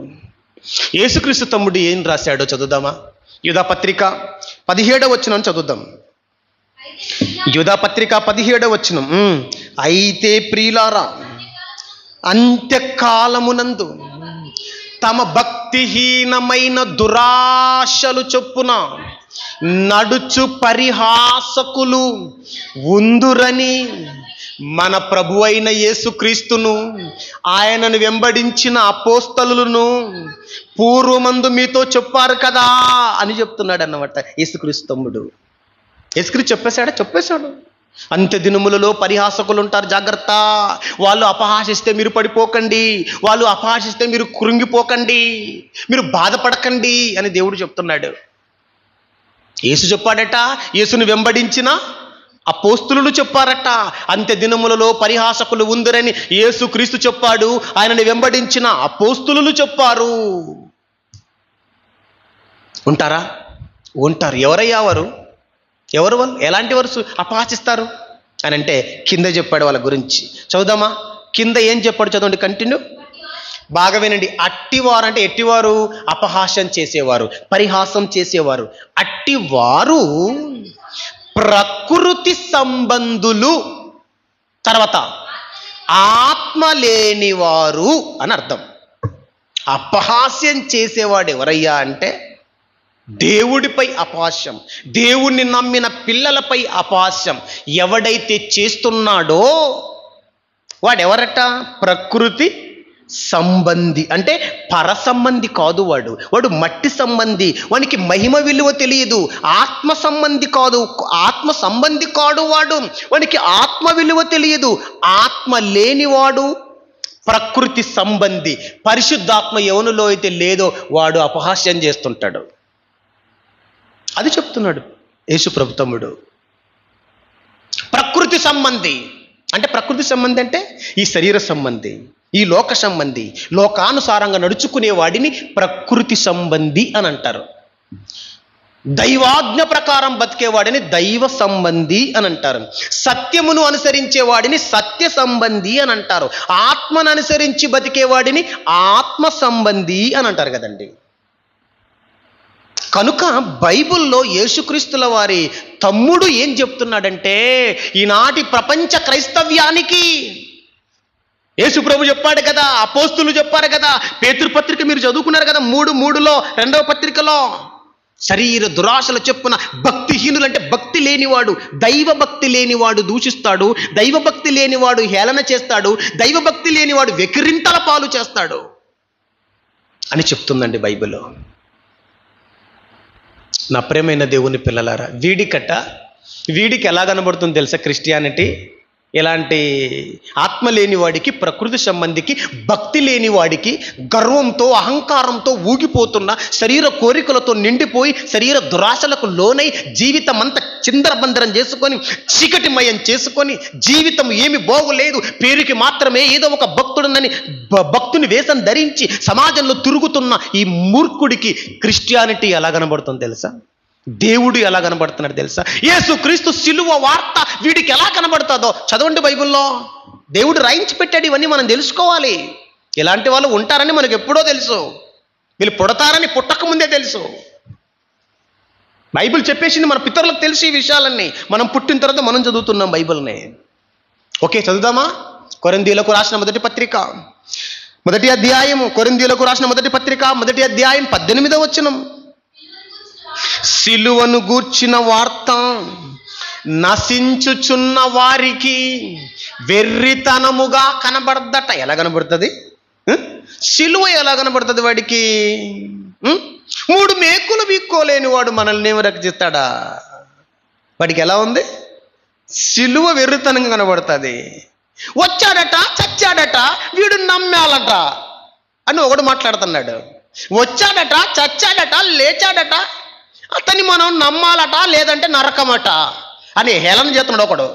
యేసుక్రీస్తు తమ్ముడు ఏం రాశాడో చదువుదామా? యూదా పత్రిక 17వ వచనం చదువుదాం. యూదా పత్రిక 17వ వచనం. అయితే ప్రియులారా, అంత్యకాలమునందు తమ భక్తిహీనమైన దురాశలు చొప్పున నడుచు పరిహాసకులు ఉందురని మన ప్రభు అయిన యేసుక్రీస్తును, ఆయనను వెంబడించిన అపోస్తలులను పూర్వమందు మీతో చెప్పారు కదా అని చెప్తున్నాడు అన్నమాట యేసుక్రీస్తు తమ్ముడు. యేసుక్రీస్తు చెప్పేశాడు. అంత్య దినములలో పరిహాసకులు ఉంటారు, జాగ్రత్త. వాళ్ళు అపహాసిస్తే మీరు పడిపోకండి, వాళ్ళు అపహాసిస్తే మీరు కృంగిపోకండి, మీరు బాధపడకండి అని దేవుడు చెప్తున్నాడు. యేసు చెప్పాడట, యేసును వెంబడించిన అపోస్తులు చెప్పారట. అంత్య దినములలో పరిహాసకులు ఉందరని యేసుక్రీస్తు చెప్పాడు, ఆయనని వెంబడించిన అపోస్తులు చెప్పారు. ఉంటారా? ఉంటారు. ఎవరయ్యా వారు? ఎవరు వాళ్ళు? ఎలాంటి వారు అపహాసిస్తారు అని అంటే కింద చెప్పాడు వాళ్ళ గురించి. చదువుదామా? కింద ఏం చెప్పాడు చదవండి, కంటిన్యూ బాగా వినండి. అట్టివారు అంటే ఎట్టివారు? అపహాసం చేసేవారు, పరిహాసం చేసేవారు. అట్టివారు ప్రకృతి సంబంధులు, తర్వాత ఆత్మ లేనివారు అని అర్థం. అపహాస్యం చేసేవాడు ఎవరయ్యా అంటే దేవుడిపై అపహాస్యం, దేవుణ్ణి నమ్మిన పిల్లలపై అపహాస్యం ఎవడైతే చేస్తున్నాడో వాడెవరట? ప్రకృతి సంబంధి. అంటే పర సంబంధి కాదు వాడు మట్టి సంబంధి. వానికి మహిమ విలువ తెలియదు. ఆత్మ సంబంధి కాదు, ఆత్మ సంబంధి కాడు వానికి ఆత్మ విలువ తెలియదు. ఆత్మ లేనివాడు ప్రకృతి సంబంధి. పరిశుద్ధాత్మ ఎవనిలో అయితే లేదో వాడు అపహాస్యం చేస్తుంటాడు. అది చెప్తున్నాడు యేసు ప్రభు తమ్ముడు. ప్రకృతి సంబంధి అంటే, ప్రకృతి సంబంధి అంటే ఈ శరీర సంబంధి, ఈ లోక సంబంధి, లోకానుసారంగా నడుచుకునే వాడిని ప్రకృతి సంబంధి అని అంటారు. దైవాజ్ఞ ప్రకారం బతికేవాడిని దైవ సంబంధి అని అంటారు. సత్యమును అనుసరించేవాడిని సత్య సంబంధి అని అంటారు. ఆత్మను అనుసరించి బతికేవాడిని ఆత్మ సంబంధి అని అంటారు కదండి. కనుక బైబిల్లో యేసుక్రీస్తుల వారి తమ్ముడు ఏం చెప్తున్నాడంటే, ఈనాటి ప్రపంచ క్రైస్తవ్యానికి యేసు ప్రభు చెప్పాడు కదా, అపోస్తులు చెప్పారు కదా, పేతురు పత్రిక మీరు చదువుకున్నారు కదా, 3:3లో 2వ పత్రికలో, శరీర దురాశల చెప్పున భక్తిహీనులు అంటే భక్తి లేనివాడు, దైవభక్తి లేనివాడు దూషిస్తాడు, దైవభక్తి లేనివాడు హేళన చేస్తాడు, దైవభక్తి లేనివాడు వెకిరింతల పాలు చేస్తాడు అని చెప్తుందండి బైబిల్లో. నా ప్రియమైన దేవుని పిల్లలారా, వీడికి ఎలా కనబడుతుంది తెలుసా క్రిస్టియానిటీ? ఇలాంటి ఆత్మ లేని వాడికి, ప్రకృతి సంబంధికి, భక్తి లేని వాడికి, గర్వంతో అహంకారంతో ఊగిపోతున్న, శరీర కోరికలతో నిండిపోయి శరీర దురాశలకు లోనై జీవితం అంతా చిందరబందరం చేసుకొని చీకటిమయం చేసుకొని జీవితం ఏమి బాగులేదు, పేరుకి మాత్రమే ఏదో ఒక భక్తుడునని భక్తుని వేషం ధరించి సమాజంలో తిరుగుతున్న ఈ మూర్ఖుడికి క్రిస్టియానిటీ ఎలా కనబడుతుంది తెలుసా? దేవుడు ఎలా కనబడుతున్నాడు తెలుసా? యేసు క్రీస్తు సిలువ వార్త వీడికి ఎలా కనబడుతుందో చదవండి బైబిల్లో. దేవుడు రాయించి పెట్టాడు. ఇవన్నీ మనం తెలుసుకోవాలి. ఇలాంటి వాళ్ళు ఉంటారని మనకు ఎప్పుడో తెలుసు, వీళ్ళు పుడతారని పుట్టకముందే తెలుసు. బైబిల్ చెప్పేసింది, మన పితరులకు తెలిసి ఈ విషయాలన్నీ. మనం పుట్టిన తర్వాత మనం చదువుతున్నాం బైబిల్ని. ఓకే, చదువుదామా? కొరింథీయులకు రాసిన మొదటి పత్రిక 1వ అధ్యాయం, కొరింథీయులకు రాసిన మొదటి పత్రిక 1వ అధ్యాయం 18వ వచనం. సిలువను గూర్చిన వార్త నశించుచున్న వారికి వెర్రితనముగా కనబడదట. ఎలా కనబడుతుంది? సిలువ ఎలా కనబడుతుంది వాడికి? 3 మేకులు వీక్కోలేని వాడు మనల్ని ఏమి రక్షిస్తాడా? వాడికి ఎలా ఉంది? సిలువ వెర్రితనంగా కనబడుతుంది. వచ్చాడట, చచ్చాడట, వీడు నమ్మాలట అని ఒకడు మాట్లాడుతున్నాడు. వచ్చాడట, చచ్చాడట, లేచాడట, అతన్ని మనం నమ్మాలట, లేదంటే నరకమట అని హేళన చేస్తున్నాడు ఒకడు.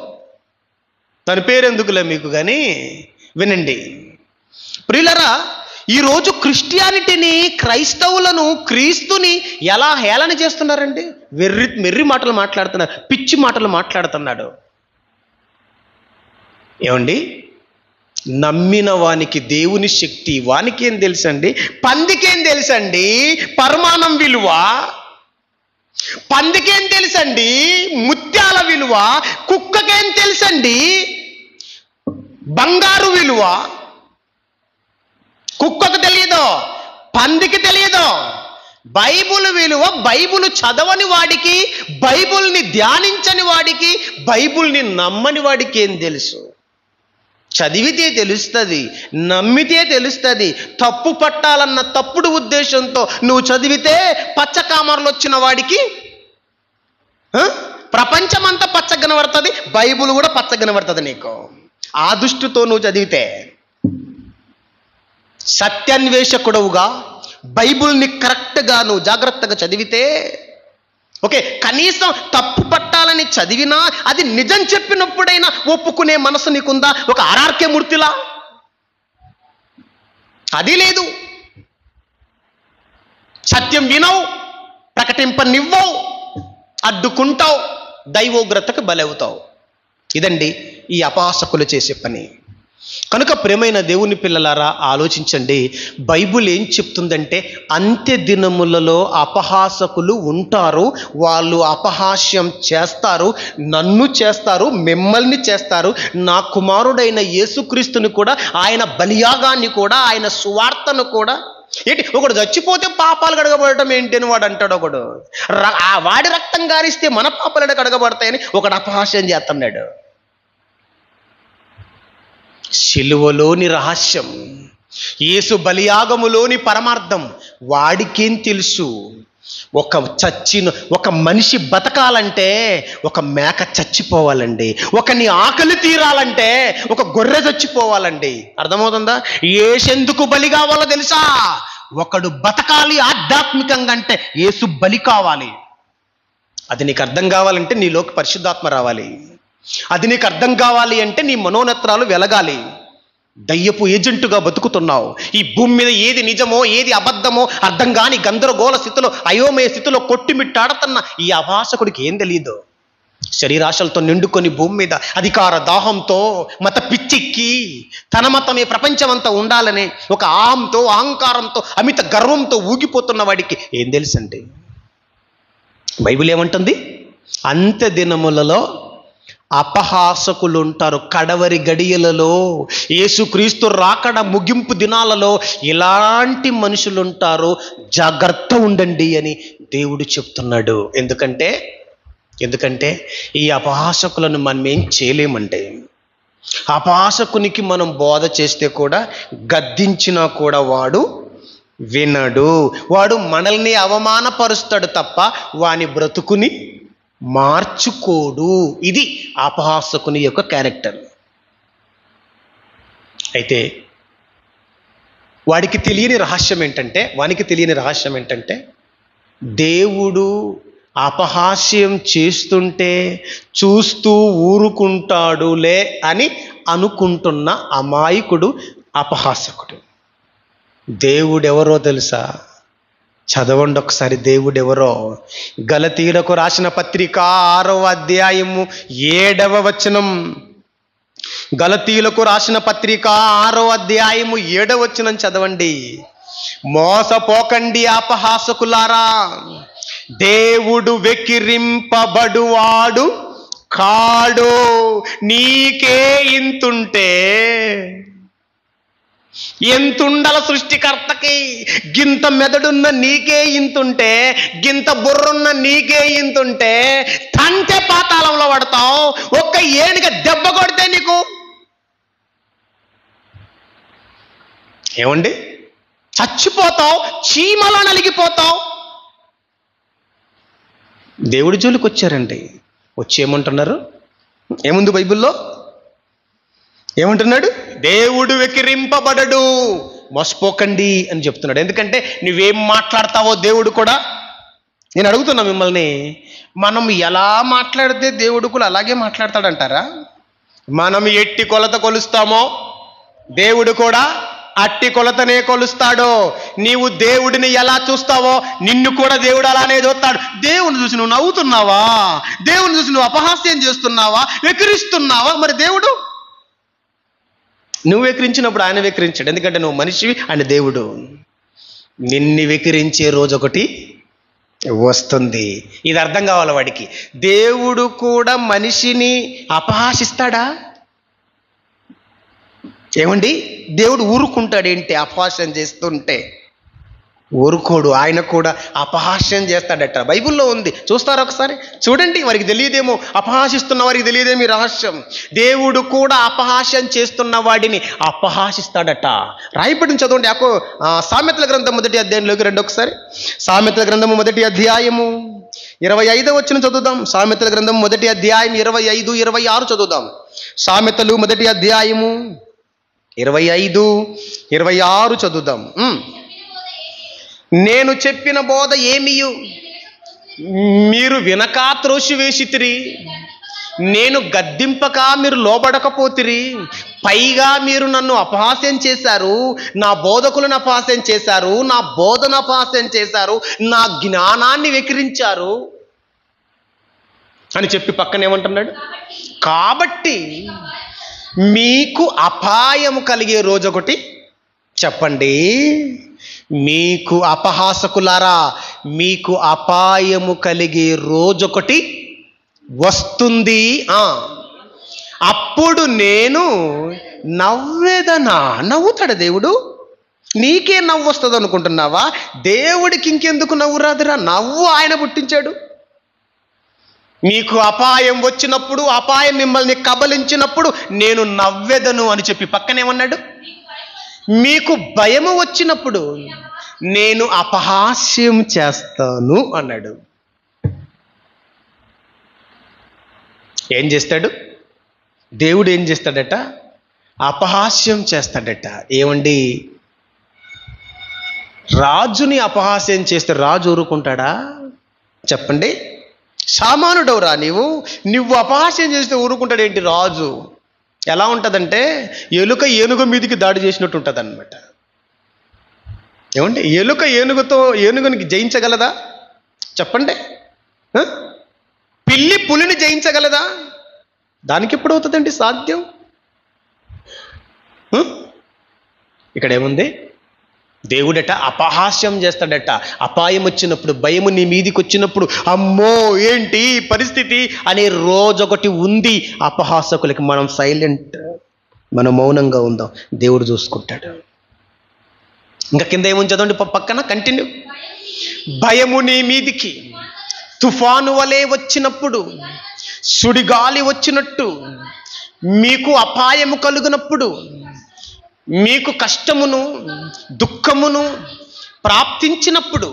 దాని పేరెందుకులే మీకు కానీ వినండి ప్రియులరా. ఈరోజు క్రిస్టియానిటీని, క్రైస్తవులను, క్రీస్తుని ఎలా హేళన చేస్తున్నారండి? మెర్రి మాటలు మాట్లాడుతున్నారు, పిచ్చి మాటలు మాట్లాడుతున్నాడు. ఏమండి, నమ్మిన వానికి దేవుని శక్తి వానికేం తెలుసండి? పందికేం తెలుసండి పరమాణం విలువ? పందికేం తెలుసండి ముత్యాల విలువ? కుక్కకేం తెలుసండి బంగారు విలువ? కుక్కకు తెలియదు, పందికి తెలియదు. బైబుల్ విలువ బైబుల్ చదవని వాడికి, బైబుల్ని ధ్యానించని వాడికి, బైబుల్ని నమ్మని వాడికి ఏం తెలుసు? చదివితే తెలుస్తుంది, నమ్మితే తెలుస్తుంది. తప్పు పట్టాలన్న తప్పుడు ఉద్దేశంతో నువ్వు చదివితే పచ్చకామర్లు వచ్చిన వాడికి ప్రపంచమంతా పచ్చగనబడుతుంది, బైబుల్ కూడా పచ్చగనబడుతుంది నీకు. ఆ దృష్టితో నువ్వు చదివితే సత్యాన్వేషకుడవుగా బైబుల్ని కరెక్ట్గా నువ్వు జాగ్రత్తగా చదివితే, ఓకే, కనీసం తప్పు పట్టాలని చదివినా అది నిజం చెప్పినప్పుడైనా ఒప్పుకునే మనసు నీకుందా? ఒక ఆర్ఆర్కే మూర్తిలా అది లేదు. సత్యం వినవు, ప్రకటింపనివ్వవు, అడ్డుకుంటావు, దైవోగ్రతకు బలవుతావు. ఇదండి ఈ అపహాసకులు చేసే పని. కనుక ప్రియమైన దేవుని పిల్లలారా ఆలోచించండి. బైబుల్ ఏం చెప్తుందంటే అంత్య దినములలో అపహాసకులు ఉంటారు. వాళ్ళు అపహాస్యం చేస్తారు, నన్ను చేస్తారు, మిమ్మల్ని చేస్తారు. నా కుమారుడైన యేసుక్రీస్తుని కూడా, ఆయన బలియాగాన్ని కూడా, ఆయన సువార్తను కూడా. ఏంటి, ఒకడు చచ్చిపోతే పాపాలు కడగబడటం ఏంటి అని వాడు అంటాడు. ఒకడు వాడి రక్తం గారిస్తే మన పాపాలు కడగబడతాయని ఒకడు అపహాస్యం చేస్తున్నాడు. సిలువలోని రహస్యం, యేసు బలియాగములోని పరమార్థం వాడికేం తెలుసు? ఒక మనిషి బతకాలంటే ఒక మేక చచ్చిపోవాలండి. ఒకని ఆకలి తీరాలంటే ఒక గొర్రె చచ్చిపోవాలండి. అర్థమవుతుందా? యేసెందుకు బలి కావాలో తెలుసా? ఒకడు బతకాలి ఆధ్యాత్మికంగా అంటే యేసు బలి కావాలి. అది నీకు అర్థం కావాలంటే నీలోకి పరిశుద్ధాత్మ రావాలి. అది నీకు అర్థం కావాలి అంటే నీ మనోనేత్రాలు వెలగాలి. దయ్యపు ఏజెంటుగా బతుకుతున్నావు. ఈ భూమి మీద ఏది నిజమో ఏది అబద్ధమో అర్థం కాని గందరగోళ స్థితిలో, అయోమయ స్థితిలో కొట్టిమిట్టాడుతున్న ఈ అభాసకుడికి ఏం తెలియదు. శరీరాశలతో నిండుకొని భూమి మీద అధికార దాహంతో, మత పిచ్చిక్కి తన మతమే ప్రపంచమంతా ఉండాలని ఒక ఆహంతో, అహంకారంతో, అమిత గర్వంతో ఊగిపోతున్న వాడికి ఏం తెలుసండి? బైబిల్ ఏమంటుంది? అంత్య దినములలో అపహాసకులు ఉంటారు. కడవరి గడియలలో, యేసుక్రీస్తు రాకడ ముగింపు దినాలలో ఇలాంటి మనుషులు ఉంటారు. జాగ్రత్త ఉండండి అని దేవుడు చెప్తున్నాడు. ఎందుకంటే ఈ అపహాసకులను మనం ఏం చేయలేమంటే, అపహాసకునికి మనం బోధ చేస్తే కూడా, గద్దించినా కూడా వాడు వినడు. వాడు మనల్ని అవమానపరుస్తాడు తప్ప వాని బ్రతుకుని మార్చుకోడు. ఇది అపహాసకుని యొక్క క్యారెక్టర్. అయితే వానికి తెలియని రహస్యం ఏంటంటే దేవుడు అపహాస్యం చేస్తుంటే చూస్తూ ఊరుకుంటాడులే అని అనుకుంటున్న అమాయకుడు అపహాసకుడు. దేవుడెవరో తెలుసా? చదవండి ఒకసారి దేవుడెవరో. గలతీయులకు రాసిన పత్రిక 6వ అధ్యాయము 7వ వచనం. గలతీయులకు రాసిన పత్రిక 6వ అధ్యాయము 7వ వచనం చదవండి. మోసపోకండి అపహాసకులారా, దేవుడు వెక్కిరింపబడువాడు కాడు. నీకే ఇంతుంటే ఎంతుండల సృష్టికర్తకి? గింత మెదడున్న నీకే ఇంతుంటే, గింత బుర్రున్న నీకే ఇంతుంటే, తంటే పాతాళంలో పడతావు. ఒక్క ఏనుగ దెబ్బ కొడితే నీకు ఏమండి? చచ్చిపోతావు, చీమలా నలిగిపోతావు. దేవుడి జోలికి వచ్చారండి. వచ్చి ఏమంటున్నారు? ఏముంది బైబిల్లో? ఏమంటున్నాడు? దేవుడు వెకిరింపబడడు, మోసపోకండి అని చెప్తున్నాడు. ఎందుకంటే నువ్వేం మాట్లాడతావో దేవుడు కూడా. నేను అడుగుతున్నా మిమ్మల్ని, మనం ఎలా మాట్లాడితే దేవుడు కూడా అలాగే మాట్లాడతాడంటారా? మనం ఎట్టి కొలత కొలుస్తామో దేవుడు కూడా అట్టి కొలతనే కొలుస్తాడు. నీవు దేవుడిని ఎలా చూస్తావో నిన్ను కూడా దేవుడు అలానే చూస్తాడు. దేవుని చూసి నువ్వు నవ్వుతున్నావా? దేవుని చూసి నువ్వు అపహాస్యం చేస్తున్నావా? వెకిరిస్తున్నావా? మరి దేవుడు, నువ్వు వెకిరించినప్పుడు ఆయన వెకిరించాడు. ఎందుకంటే నువ్వు మనిషివి, ఆయన దేవుడు. నిన్ను వెకిరించే రోజు ఒకటి వస్తుంది. ఇది అర్థం కావాలి వాడికి. దేవుడు కూడా మనిషిని అపహాసిస్తాడా? ఏమండి, దేవుడు ఊరుకుంటాడేంటి? అపహాస్యం చేస్తుంటే ఊరుకోడు. ఆయన కూడా అపహాస్యం చేస్తాడట. బైబిల్లో ఉంది, చూస్తారా ఒకసారి? చూడండి. వారికి తెలియదేమో, అపహాసిస్తున్న వారికి తెలియదేమో ఈ రహస్యం. దేవుడు కూడా అపహాస్యం చేస్తున్న వాడిని అపహాసిస్తాడట. రాయబడిన చదవండి. సామెతల గ్రంథం 1వ అధ్యాయంలోకి రండి ఒకసారి. సామెతల గ్రంథము 1వ అధ్యాయము 25వ వచనం చదువుదాం. సామెతల గ్రంథం 1వ అధ్యాయం 25, 26 చదువుదాం. సామెతలు 1వ అధ్యాయము 25, 26 చదువుదాం. నేను చెప్పిన బోధ ఏమియు మీరు వినక త్రోసివేసితిరి, నేను గద్దింపక మీరు లోబడకపోతిరి. పైగా మీరు నన్ను అపహాస్యం చేశారు, నా బోధకులను అపహాస్యం చేశారు, నా బోధన అపహాస్యం చేశారు, నా జ్ఞానాన్ని వెకిరించారు అని చెప్పి పక్కన ఏమంటున్నాడు? కాబట్టి మీకు అపాయము కలిగే రోజు ఒకటి చెప్పండి. మీకు అపహాసకులారా, మీకు అపాయము కలిగే రోజొకటి వస్తుంది. అప్పుడు నేను నవ్వేదనా? నవ్వుతాడు దేవుడు. నీకే నవ్వు వస్తుంది అనుకుంటున్నావా? దేవుడికి ఇంకెందుకు నవ్వు రాదురా? నవ్వు ఆయన పుట్టించాడు. మీకు అపాయం వచ్చినప్పుడు, అపాయం మిమ్మల్ని కబలించినప్పుడు నేను నవ్వెదను అని చెప్పి పక్కనేమన్నాడు? మీకు భయము వచ్చినప్పుడు నేను అపహాస్యం చేస్తాను అన్నాడు. ఏం చేస్తాడు దేవుడు? ఏం చేస్తాడట? అపహాస్యం చేస్తాడట. ఏమండి, రాజుని అపహాస్యం చేస్తే రాజు ఊరుకుంటాడా? చెప్పండి. సామానుడవురా నువ్వు అపహాస్యం చేస్తే ఊరుకుంటాడేంటి రాజు? ఎలా ఉంటుందంటే ఎలుక ఏనుగు మీదికి దాడి చేసినట్టు ఉంటుంది అనమాట. ఏమంటే ఎలుక ఏనుగునికి జయించగలదా? చెప్పండి. పిల్లి పులిని జయించగలదా? దానికి ఎప్పుడు అవుతుందండి సాధ్యం? ఇక్కడ ఏముంది? దేవుడట అపహాస్యం చేస్తాడట. అపాయం వచ్చినప్పుడు, భయము నీ మీదికి వచ్చినప్పుడు, అమ్మో ఏంటి పరిస్థితి అనే రోజొకటి ఉంది అపహాసకులకి. మనం సైలెంట్, మనం మౌనంగా ఉందాం, దేవుడు చూసుకుంటాడు. ఇంకా కింద ఏముంది చదవండి పక్కన, కంటిన్యూ. భయము నీ మీదికి తుఫాను వలె వచ్చినప్పుడు, సుడిగాలి వచ్చినట్టు మీకు అపాయము కలుగునప్పుడు, మీకు కష్టమును దుఃఖమును ప్రాప్తించినప్పుడు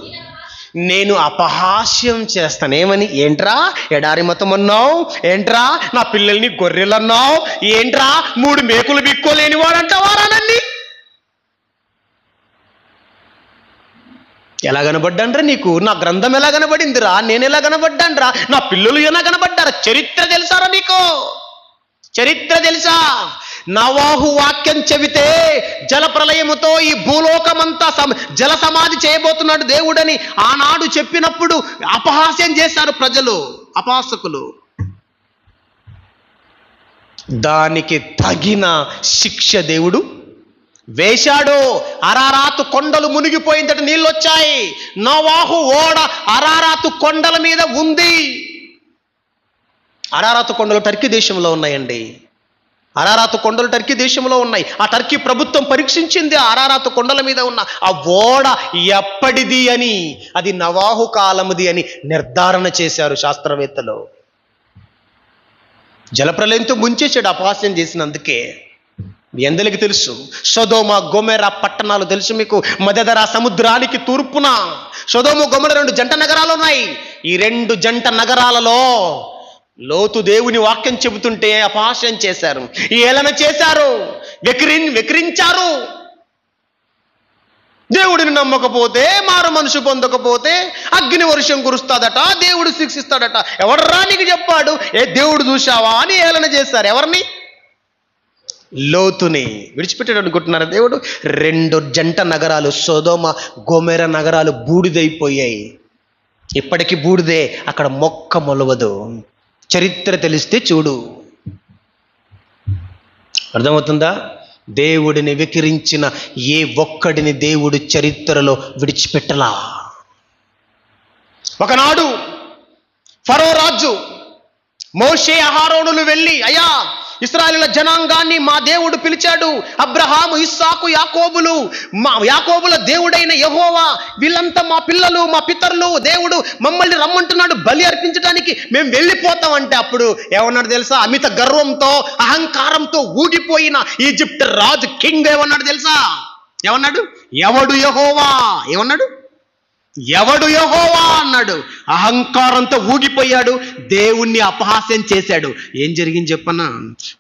నేను అపహాస్యం చేస్తాను. ఏమని? ఏంట్రా ఎడారి మతం అన్నావు? ఏంట్రా నా పిల్లల్ని గొర్రెలు అన్నావు? ఏంట్రా 3 మేకులు బిక్కోలేని వాడంటావారా నన్ను? ఎలా కనబడ్డాన్రా నీకు? నా గ్రంథం ఎలా కనబడిందిరా? నేను ఎలా కనబడ్డాన్రా? నా పిల్లలు ఎలా కనబడ్డారా? చరిత్ర తెలుసారా నీకు? చరిత్ర తెలుసా? నోవాహు వాక్యం చెబితే జలప్రలయముతో ఈ భూలోకమంతా జల సమాధి చేయబోతున్నాడు దేవుడని ఆనాడు చెప్పినప్పుడు అపహాస్యం చేశారు ప్రజలు, అపహాసకులు. దానికి తగిన శిక్ష దేవుడు వేశాడు. అరారాతు కొండలు మునిగిపోయిందట, నీళ్ళు వచ్చాయి. నోవాహు ఓడ అరారాతు కొండల మీద ఉంది. అరారాతు కొండలు టర్కీ దేశంలో ఉన్నాయండి. అరారాతు కొండలు టర్కీ దేశంలో ఉన్నాయి. ఆ టర్కీ ప్రభుత్వం పరీక్షించింది ఆ అరారాతు కొండల మీద ఉన్న ఆ ఓడ ఎప్పటిది అని, అది నోవాహు కాలముది అని నిర్ధారణ చేశారు శాస్త్రవేత్తలు. జలప్రలయంతో ముంచేశాడు అపహాస్యం చేసినందుకే. మీ అందరికీ తెలుసు, సొదొమ గొమొర్రా పట్టణాలు తెలుసు మీకు. మధ్యధరా సముద్రానికి తూర్పున సొదొమ గొమొర్రా 2 జంట నగరాలు ఉన్నాయి. ఈ 2 జంట నగరాలలో లోతు దేవుని వాక్యం చెబుతుంటే అపహాస్యం చేశారు, ఏలన చేశారు, వెకిరించారు. దేవుడిని నమ్మకపోతే, మారు మనసు పొందకపోతే అగ్ని వర్షం కురుస్తాదట, దేవుడు శిక్షిస్తాడట. ఎవడరా నీకు చెప్పాడు? ఏ దేవుడు చూశావా అని ఏలన చేశారు. ఎవరిని? లోతుని. విడిచిపెట్టాడు అనుకుంటున్నారా దేవుడు? 2 జంట నగరాలు సొదొమ గొమొర్రా నగరాలు బూడిదైపోయాయి. ఇప్పటికీ బూడిదే, అక్కడ మొక్క మొలవదు. చరిత్ర తెలిస్తే చూడు, అర్థమవుతుందా? దేవుడిని వెకిరించిన ఏ ఒక్కడిని దేవుడు చరిత్రలో విడిచిపెట్టలా. ఒకనాడు ఫరో రాజు మోషే అహరోనులు వెళ్ళి, అయ్యా ఇశ్రాయేలుల జనాంగాన్ని మా దేవుడు పిలిచాడు, అబ్రహాము, ఇస్సాకు, యాకోబుల దేవుడైన యెహోవా, వీళ్ళంతా మా పిల్లలు, మా పితరులు, దేవుడు మమ్మల్ని రమ్మంటున్నాడు బలి అర్పించడానికి, మేము వెళ్ళిపోతామంటే అప్పుడు ఏమన్నాడు తెలుసా? అమిత గర్వంతో అహంకారంతో ఊగిపోయిన ఈజిప్ట్ రాజు కింగ్ ఏమన్నాడు తెలుసా? ఏమన్నాడు? ఎవడు యెహోవా? ఏమన్నాడు? ఎవడు యెహోవా అన్నాడు. అహంకారంతో ఊగిపోయాడు, దేవుణ్ణి అపహాస్యం చేశాడు. ఏం జరిగింది చెప్పన్నా?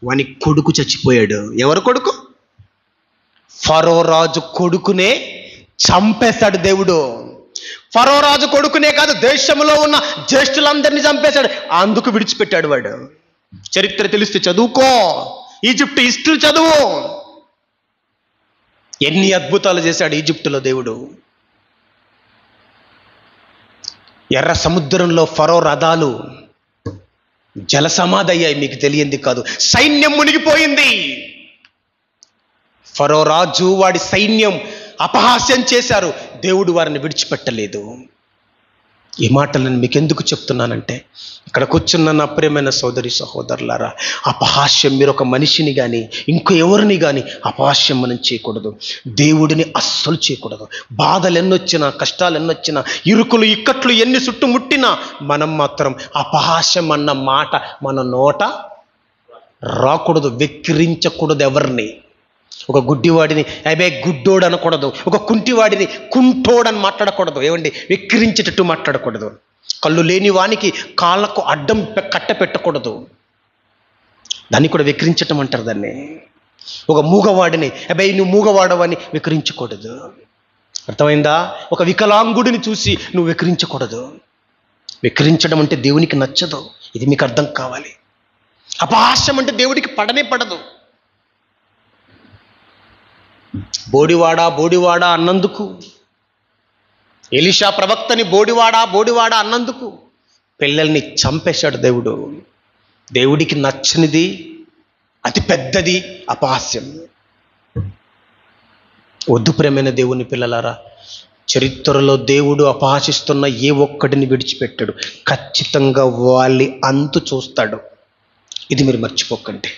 వాని కొడుకు చచ్చిపోయాడు. ఎవరు కొడుకు? ఫరో రాజు కొడుకునే చంపేశాడు దేవుడు. ఫరో రాజు కొడుకునే కాదు, దేశంలో ఉన్న జ్యేష్ఠులందరినీ చంపేశాడు. అందుకు విడిచిపెట్టాడు వాడు. చరిత్ర తెలిస్తే చదువుకో, ఈజిప్ట్ హిస్టరీ చదువు. ఎన్ని అద్భుతాలు చేశాడు ఈజిప్టులో దేవుడు. ఎర్ర సముద్రంలో ఫరో రథాలు జలసమాధి అయ్యాయి, మీకు తెలియంది కాదు. సైన్యం మునిగిపోయింది. ఫరో రాజు, వాడి సైన్యం అపహాస్యం చేశారు. దేవుడు వారిని విడిచిపెట్టలేదు. ఈ మాటలను మీకు ఎందుకు చెప్తున్నానంటే, ఇక్కడ కూర్చున్న నా ప్రియమైన సోదరి సహోదరులారా, అపహాస్యం మీరు ఒక మనిషిని కానీ ఇంకో ఎవరిని కానీ అపహాస్యం మనం చేయకూడదు. దేవుడిని అస్సలు చేయకూడదు. బాధలు ఎన్నొచ్చినా, కష్టాలు ఎన్నొచ్చినా, ఇరుకులు ఇక్కట్లు ఎన్ని చుట్టుముట్టినా మనం మాత్రం అపహాస్యం అన్న మాట మన నోట రాకూడదు. వెక్కిరించకూడదు ఎవరిని. ఒక గుడ్డివాడిని అబే గుడ్డోడు అనకూడదు. ఒక కుంటివాడిని కుంటోడని మాట్లాడకూడదు. ఏమండి? వెక్కిరించేటట్టు మాట్లాడకూడదు. కళ్ళు లేని వానికి కాళ్ళకు అడ్డం కట్ట పెట్టకూడదు. దాన్ని కూడా వెక్కిరించటం అంటారు దాన్ని. ఒక మూగవాడిని అబే నువ్వు మూగవాడవని వెక్కిరించకూడదు. అర్థమైందా? ఒక వికలాంగుడిని చూసి నువ్వు వెక్కిరించకూడదు. వెక్కిరించడం అంటే దేవునికి నచ్చదు. ఇది మీకు అర్థం కావాలి. అపహాస్యం అంటే దేవుడికి పడనే పడదు. బోడివాడా అన్నందుకు, ఎలీషా ప్రవక్తని బోడివాడా అన్నందుకు పిల్లల్ని చంపేశాడు దేవుడు. దేవుడికి నచ్చనిది, అతి పెద్దది అపహాస్యం. వద్దు ప్రేమైన దేవుని పిల్లలారా, చరిత్రలో దేవుడు అపహాసిస్తున్న ఏ ఒక్కడిని విడిచిపెట్టాడు. ఖచ్చితంగా వాళ్ళని అంతు చూస్తాడు. ఇది మీరు మర్చిపోకండి.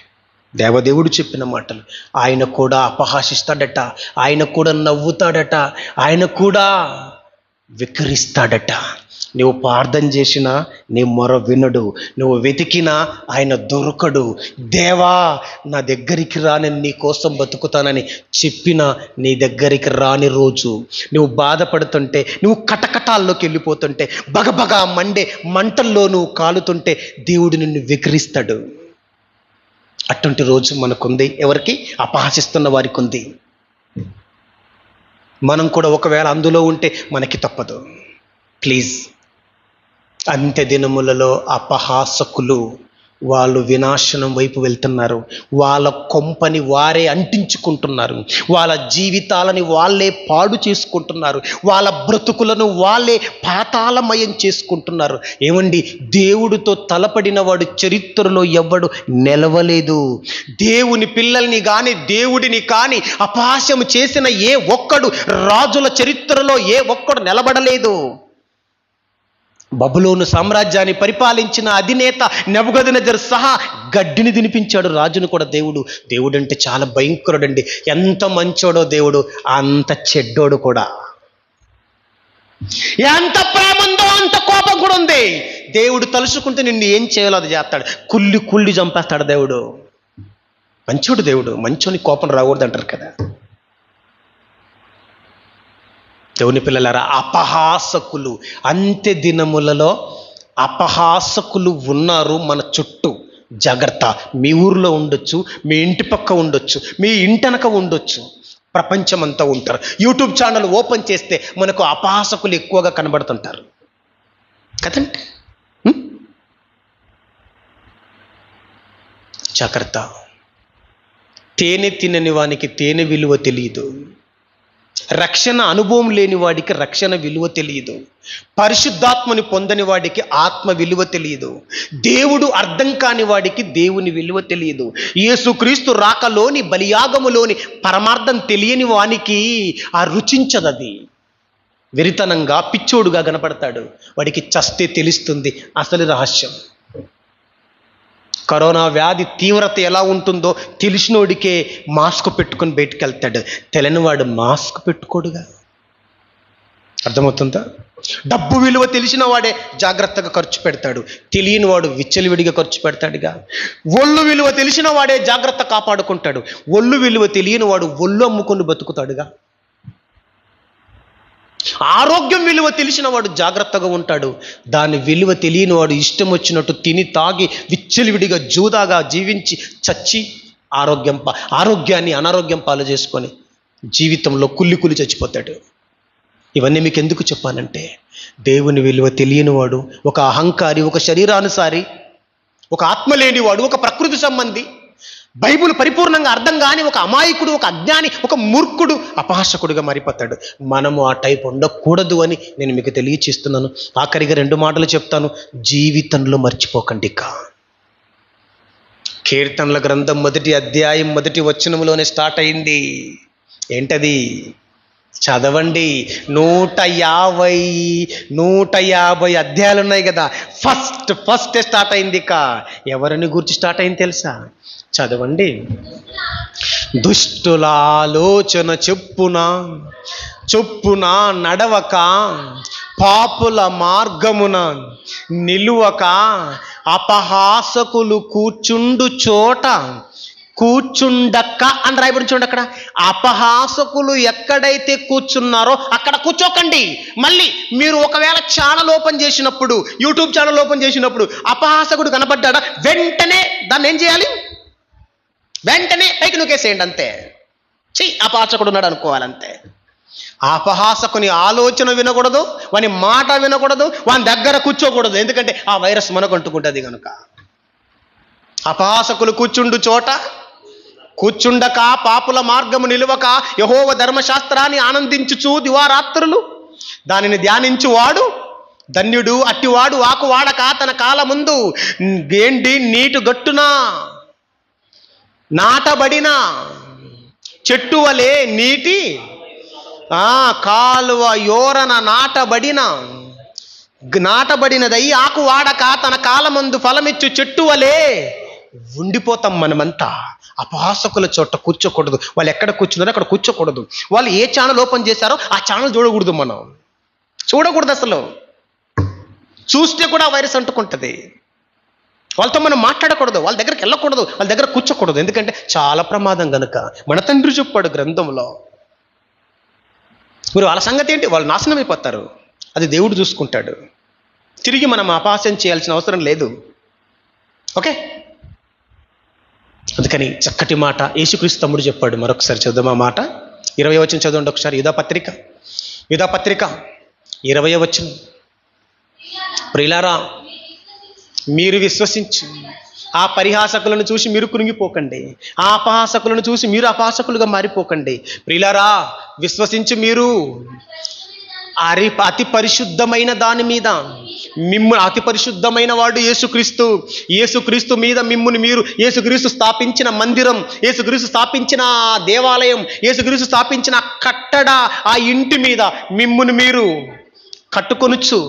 దేవదేవుడు చెప్పిన మాటలు. ఆయన కూడా అపహాసిస్తాడట, ఆయన కూడా నవ్వుతాడట, ఆయన కూడా వికరిస్తాడట. నువ్వు ప్రార్థన చేసినా నీ మొర వినడు, నువ్వు వెతికినా ఆయన దొరకడు. దేవా నా దగ్గరికి రా, నేను నీ కోసం బతుకుతానని చెప్పినా నీ దగ్గరికి రాని రోజు, నువ్వు బాధపడుతుంటే, నువ్వు కటకటాల్లోకి వెళ్ళిపోతుంటే, బగబగా మండే మంటల్లో నువ్వు కాలుతుంటే దేవుడు నిన్ను వికరిస్తాడు. అటువంటి రోజు మనకుంది. ఎవరికి? అపహాసిస్తున్న వారికి ఉంది. మనం కూడా ఒకవేళ అందులో ఉంటే మనకి తప్పదు. ప్లీజ్. అంత్య దినములలో అపహాసకులు వాళ్ళు వినాశనం వైపు వెళ్తున్నారు. వాళ్ళ కొంపని వారే అంటించుకుంటున్నారు. వాళ్ళ జీవితాలని వాళ్ళే పాడు చేసుకుంటున్నారు. వాళ్ళ బ్రతుకులను వాళ్ళే పాతాళమయం చేసుకుంటున్నారు. ఏమండి? దేవుడితో తలపడిన వాడు చరిత్రలో ఎవ్వడు నిలవలేదు. దేవుని పిల్లల్ని కానీ దేవుడిని కానీ అపహాస్యం చేసిన ఏ ఒక్కడు రాజుల చరిత్రలో ఏ ఒక్కడు నిలబడలేదు. బబులోను సామ్రాజ్యాన్ని పరిపాలించిన అధినేత నెబుకద్నెజర్ సహా గడ్డిని తినిపించాడు రాజును కూడా దేవుడు. దేవుడు అంటే చాలా భయంకరుడండి. ఎంత మంచోడో దేవుడు, అంత చెడ్డోడు కూడా. ఎంత ప్రేమ ఉందో అంత కోపం కూడా ఉంది. దేవుడు తలుచుకుంటే నిన్ను ఏం చేయాలో అది చేస్తాడు. కుళ్ళి చంపేస్తాడు దేవుడు. మంచోడు దేవుడు, మంచోని కోపం రాకూడదు అంటారు కదా. దేవుని పిల్లలారా, అపహాసకులు, అంత్య దినములలో అపహాసకులు ఉన్నారు మన చుట్టూ. జాగ్రత్త. మీ ఊరిలో ఉండొచ్చు, మీ ఇంటి పక్క ఉండొచ్చు, మీ ఇంటనక ఉండొచ్చు, ప్రపంచమంతా ఉంటారు. యూట్యూబ్ ఛానల్ ఓపెన్ చేస్తే మనకు అపహాసకులు ఎక్కువగా కనబడుతుంటారు కదండి. జాగ్రత్త. తేనె తినని వానికి తేనె విలువ తెలియదు, రక్షణ అనుభవం లేని వాడికి రక్షణ విలువ తెలియదు, పరిశుద్ధాత్మని పొందని వాడికి ఆత్మ విలువ తెలియదు, దేవుడు అర్థం కాని వాడికి దేవుని విలువ తెలియదు, యేసుక్రీస్తు రాకలోని బలియాగములోని పరమార్థం తెలియని వానికి ఆ రుచించదది. వెరితనంగా పిచ్చోడుగా కనపడతాడు. వాడికి చస్తే తెలుస్తుంది అసలు రహస్యం. కరోనా వ్యాధి తీవ్రత ఎలా ఉంటుందో తెలిసినోడికే మాస్క్ పెట్టుకొని బయటికి వెళ్తాడు, తెలియనివాడు మాస్క్ పెట్టుకోడుగా. అర్థమవుతుందా? డబ్బు విలువ తెలిసిన వాడే జాగ్రత్తగా ఖర్చు పెడతాడు, తెలియని వాడు విచ్చలవిడిగా ఖర్చు పెడతాడుగా. ఒళ్ళు విలువ తెలిసిన వాడే జాగ్రత్త కాపాడుకుంటాడు, ఒళ్ళు విలువ తెలియని వాడు ఒళ్ళు అమ్ముకొని బతుకుతాడుగా. ఆరోగ్యం విలువ తెలిసిన వాడు జాగ్రత్తగా ఉంటాడు, దాని విలువ తెలియని వాడు ఇష్టం వచ్చినట్టు తిని తాగి విచ్చలవిడిగా జూదాగా జీవించి చచ్చి ఆరోగ్యాన్ని అనారోగ్యం పాలు చేసుకొని జీవితంలో కుళ్ళి చచ్చిపోతాడు. ఇవన్నీ మీకు ఎందుకు చెప్పానంటే, దేవుని విలువ తెలియని వాడు, ఒక అహంకారి, ఒక శరీరానుసారి, ఒక ఆత్మ లేనివాడు, ఒక ప్రకృతి సంబంధి, బైబిల్ పరిపూర్ణంగా అర్థం కాని ఒక అమాయకుడు, ఒక అజ్ఞాని, ఒక మూర్ఖుడు, అపహాసకుడుగా మారిపోతాడు. మనము ఆ టైప్ ఉండకూడదు అని నేను మీకు తెలియచేస్తున్నాను. ఆఖరిగా 2 మాటలు చెప్తాను, జీవితంలో మర్చిపోకండి. కీర్తనల గ్రంథం 1వ అధ్యాయం 1వ వచనంలోనే స్టార్ట్ అయింది. ఏంటది? చదవండి. 150 అధ్యాయాలు ఉన్నాయి కదా. ఫస్ట్ స్టార్ట్ అయింది. ఎవరిని గురించి స్టార్ట్ అయింది తెలుసా? చదవండి. దుష్టుల ఆలోచన చొప్పున నడవక, పాపుల మార్గమున నిలువక, అపహాసకులు కూర్చుండు చోట కూర్చుండక అని రాయబడి చూడండి. అక్కడ అపహాసకులు ఎక్కడైతే కూర్చున్నారో అక్కడ కూర్చోకండి. మళ్ళీ మీరు ఒకవేళ ఛానల్ ఓపెన్ చేసినప్పుడు, యూట్యూబ్ ఛానల్ ఓపెన్ చేసినప్పుడు అపహాసకుడు కనబడ్డా, వెంటనే దాన్ని ఏం చేయాలి? వెంటనే పైకి నూకేసేయండి అంతే. అపహాసకుడు ఉన్నాడు అనుకోవాలంతే. అపహాసకుని ఆలోచన వినకూడదు, వాని మాట వినకూడదు, వాని దగ్గర కూర్చోకూడదు. ఎందుకంటే ఆ వైరస్ మనకు అంటుకుంటుంది కనుక. అపహాసకులు కూర్చుండు చోట కూర్చుండక, పాపుల మార్గము నిలువక, యెహోవా ధర్మశాస్త్రాన్ని ఆనందించుచు దివారాత్రులు దానిని ధ్యానించువాడు ధన్యుడు. అట్టివాడు వాకు వాడక తన కాల ముందు నీటి గట్టున నాటబడిన చెట్టు వలె, నీటి కాలువ యోరన నాటబడినదై ఆకు వాడక తన కాలమందు ఫలమిచ్చు చెట్టు వలె ఉండిపోతాం మనమంతా. అపహాసకుల చోట కూర్చోకూడదు. వాళ్ళు ఎక్కడ కూర్చున్నారో అక్కడ కూర్చోకూడదు. వాళ్ళు ఏ ఛానల్ ఓపెన్ చేశారో ఆ ఛానల్ చూడకూడదు. మనం చూడకూడదు. అసలు చూస్తే కూడా వైరస్ అంటుకుంటుంది. వాళ్ళతో మనం మాట్లాడకూడదు, వాళ్ళ దగ్గరికి వెళ్ళకూడదు, వాళ్ళ దగ్గర కూర్చోకూడదు. ఎందుకంటే చాలా ప్రమాదం కనుక. మన తండ్రి చెప్పాడు గ్రంథంలో. మీరు వాళ్ళ సంగతి ఏంటి? వాళ్ళు నాశనం అయిపోతారు. అది దేవుడు చూసుకుంటాడు. తిరిగి మనం అపహాస్యం చేయాల్సిన అవసరం లేదు. ఓకే. అందుకని చక్కటి మాట యేసుక్రీస్తు తమ్ముడు చెప్పాడు. మరొకసారి చదువు ఆ మాట. 20వ వచనం చదవండి ఒకసారి. యూదాపత్రిక 20వ వచనం. ప్రియులారా, మీరు విశ్వసించు, ఆ పరిహాసకులను చూసి మీరు కురింగిపోకండి, ఆ అపహాసకులను చూసి మీరు అపహాసకులుగా మారిపోకండి. ప్రియులారా, విశ్వసించి మీరు అతి పరిశుద్ధమైన దాని మీద, అతి పరిశుద్ధమైన వాడు యేసుక్రీస్తు మీద మిమ్ముని మీరు, యేసుక్రీస్తు స్థాపించిన మందిరం, యేసుక్రీస్తు స్థాపించిన దేవాలయం, యేసుక్రీస్తు స్థాపించిన కట్టడ, ఆ ఇంటి మీద మిమ్ముని మీరు కట్టుకొనుచు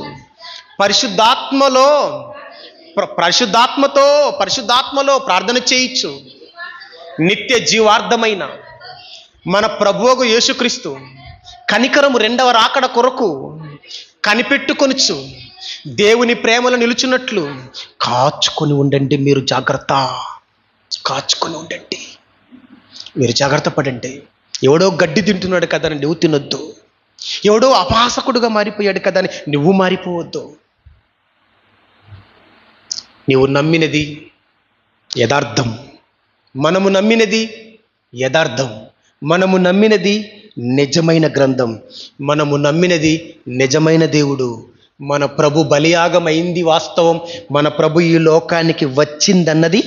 పరిశుద్ధాత్మలో ప్రార్థన చేయించు. నిత్య జీవార్థమైన మన ప్రభువుకు యేసుక్రీస్తు కనికరము 2వ రాకడ కొరకు కనిపెట్టుకొనుచు దేవుని ప్రేమలో నిలుచున్నట్లు కాచుకొని ఉండండి. మీరు జాగ్రత్త, కాచుకొని ఉండండి. మీరు జాగ్రత్త పడండి. ఎవడో గడ్డి తింటున్నాడు కదా అని నువ్వు తినొద్దు. ఎవడో అపహాసకుడుగా మారిపోయాడు కదా అని నువ్వు మారిపోవద్దు. నీవు నమ్మినది యథార్థం, మనము నమ్మినది యథార్థం, మనము నమ్మినది నిజమైన గ్రంథం, మనము నమ్మినది నిజమైన దేవుడు. మన ప్రభు బలియాగమైంది వాస్తవం, మన ప్రభు ఈ లోకానికి వచ్చిందన్నది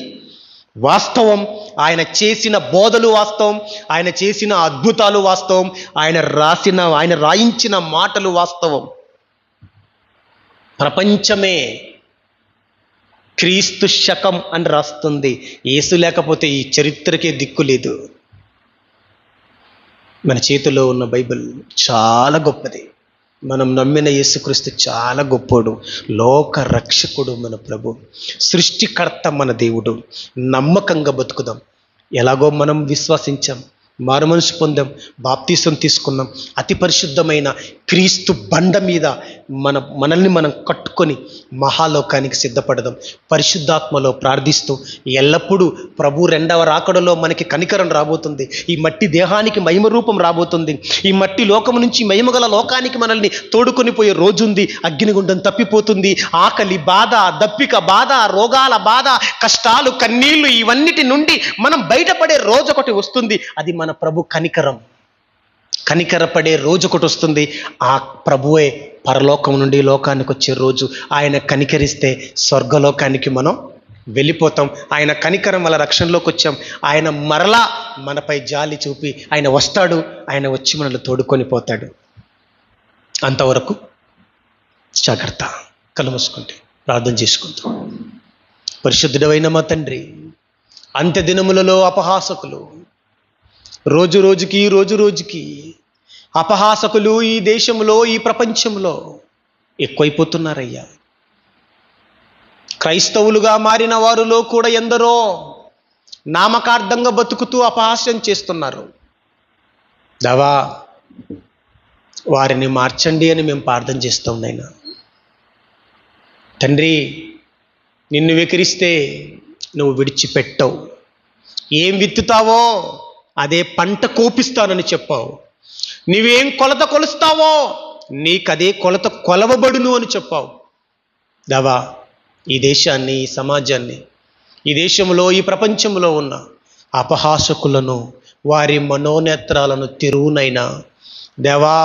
వాస్తవం, ఆయన చేసిన బోధలు వాస్తవం, ఆయన చేసిన అద్భుతాలు వాస్తవం, ఆయన రాయించిన మాటలు వాస్తవం. ప్రపంచమే క్రీస్తు శకం అని రాస్తుంది. యేసు లేకపోతే ఈ చరిత్రకే దిక్కు లేదు. మన చేతిలో ఉన్న బైబిల్ చాలా గొప్పది. మనం నమ్మిన యేసుక్రీస్తు చాలా గొప్పోడు, లోక రక్షకుడు మన ప్రభు, సృష్టికర్త మన దేవుడు. నమ్మకంగా బతుకుదాం. ఎలాగో మనం విశ్వసించాం, మారుమనసు పొందాం, బాప్తీసం తీసుకున్నాం. అతి పరిశుద్ధమైన క్రీస్తు బండ మీద మనల్ని మనం కట్టుకొని మహాలోకానికి సిద్ధపడదాం. పరిశుద్ధాత్మలో ప్రార్థిస్తూ ఎల్లప్పుడూ ప్రభు రెండవ రాకడలో మనకి కనికరం రాబోతుంది. ఈ మట్టి దేహానికి మహిమ రూపం రాబోతుంది. ఈ మట్టి లోకము నుంచి మహిమగల లోకానికి మనల్ని తోడుకొని పోయే రోజుంది. అగ్నిగుండం తప్పిపోతుంది. ఆకలి బాధ, దప్పిక బాధ, రోగాల బాధ, కష్టాలు, కన్నీళ్లు, ఇవన్నిటి నుండి మనం బయటపడే రోజు ఒకటి వస్తుంది. అది మన ప్రభు కనికరపడే రోజు ఒకటి వస్తుంది. ఆ ప్రభువే పరలోకం నుండి లోకానికి వచ్చే రోజు. ఆయన కనికరిస్తే స్వర్గలోకానికి మనం వెళ్ళిపోతాం. ఆయన కనికరం వల్ల రక్షణలోకి వచ్చాం. ఆయన మరలా మనపై జాలి చూపి ఆయన వస్తాడు. ఆయన వచ్చి మనల్ని తోడుకొని పోతాడు. అంతవరకు జాగ్రత్త. కళ్ళు మూసుకుంటే ప్రార్థన చేసుకుంటాం. పరిశుద్ధుడైన మా తండ్రి, అంత్య దినములలో అపహాసకులు రోజు రోజుకి అపహాసకులు ఈ దేశంలో, ఈ ప్రపంచంలో ఎక్కువైపోతున్నారయ్యా. క్రైస్తవులుగా మారిన వారిలో కూడా ఎందరో నామకార్థంగా బతుకుతూ అపహాస్యం చేస్తున్నారు. దేవా, వారిని మార్చండి అని మేము ప్రార్థన చేస్తాం నాయనా. తండ్రి, నిన్ను వెకిరిస్తే నువ్వు విడిచిపెట్టవు. ఏం విత్తుతావో అదే పంట కోపిస్తానని చెప్పావు. నీవేం కొలత కొలుస్తావో నీకదే కొలత కొలవబడును అని చెప్పావు. దేవా, ఈ దేశాన్ని, ఈ సమాజాన్ని, ఈ దేశంలో, ఈ ప్రపంచంలో ఉన్న అపహాసకులను, వారి మనోనేత్రాలను తెరువునైనా దేవా,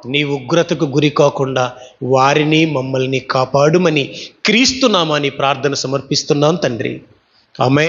నీ ఉగ్రతకు గురి కాకుండా వారిని, మమ్మల్ని కాపాడుమని క్రీస్తు నామాన్ని ప్రార్థన సమర్పిస్తున్నాం తండ్రి. ఆమేన్.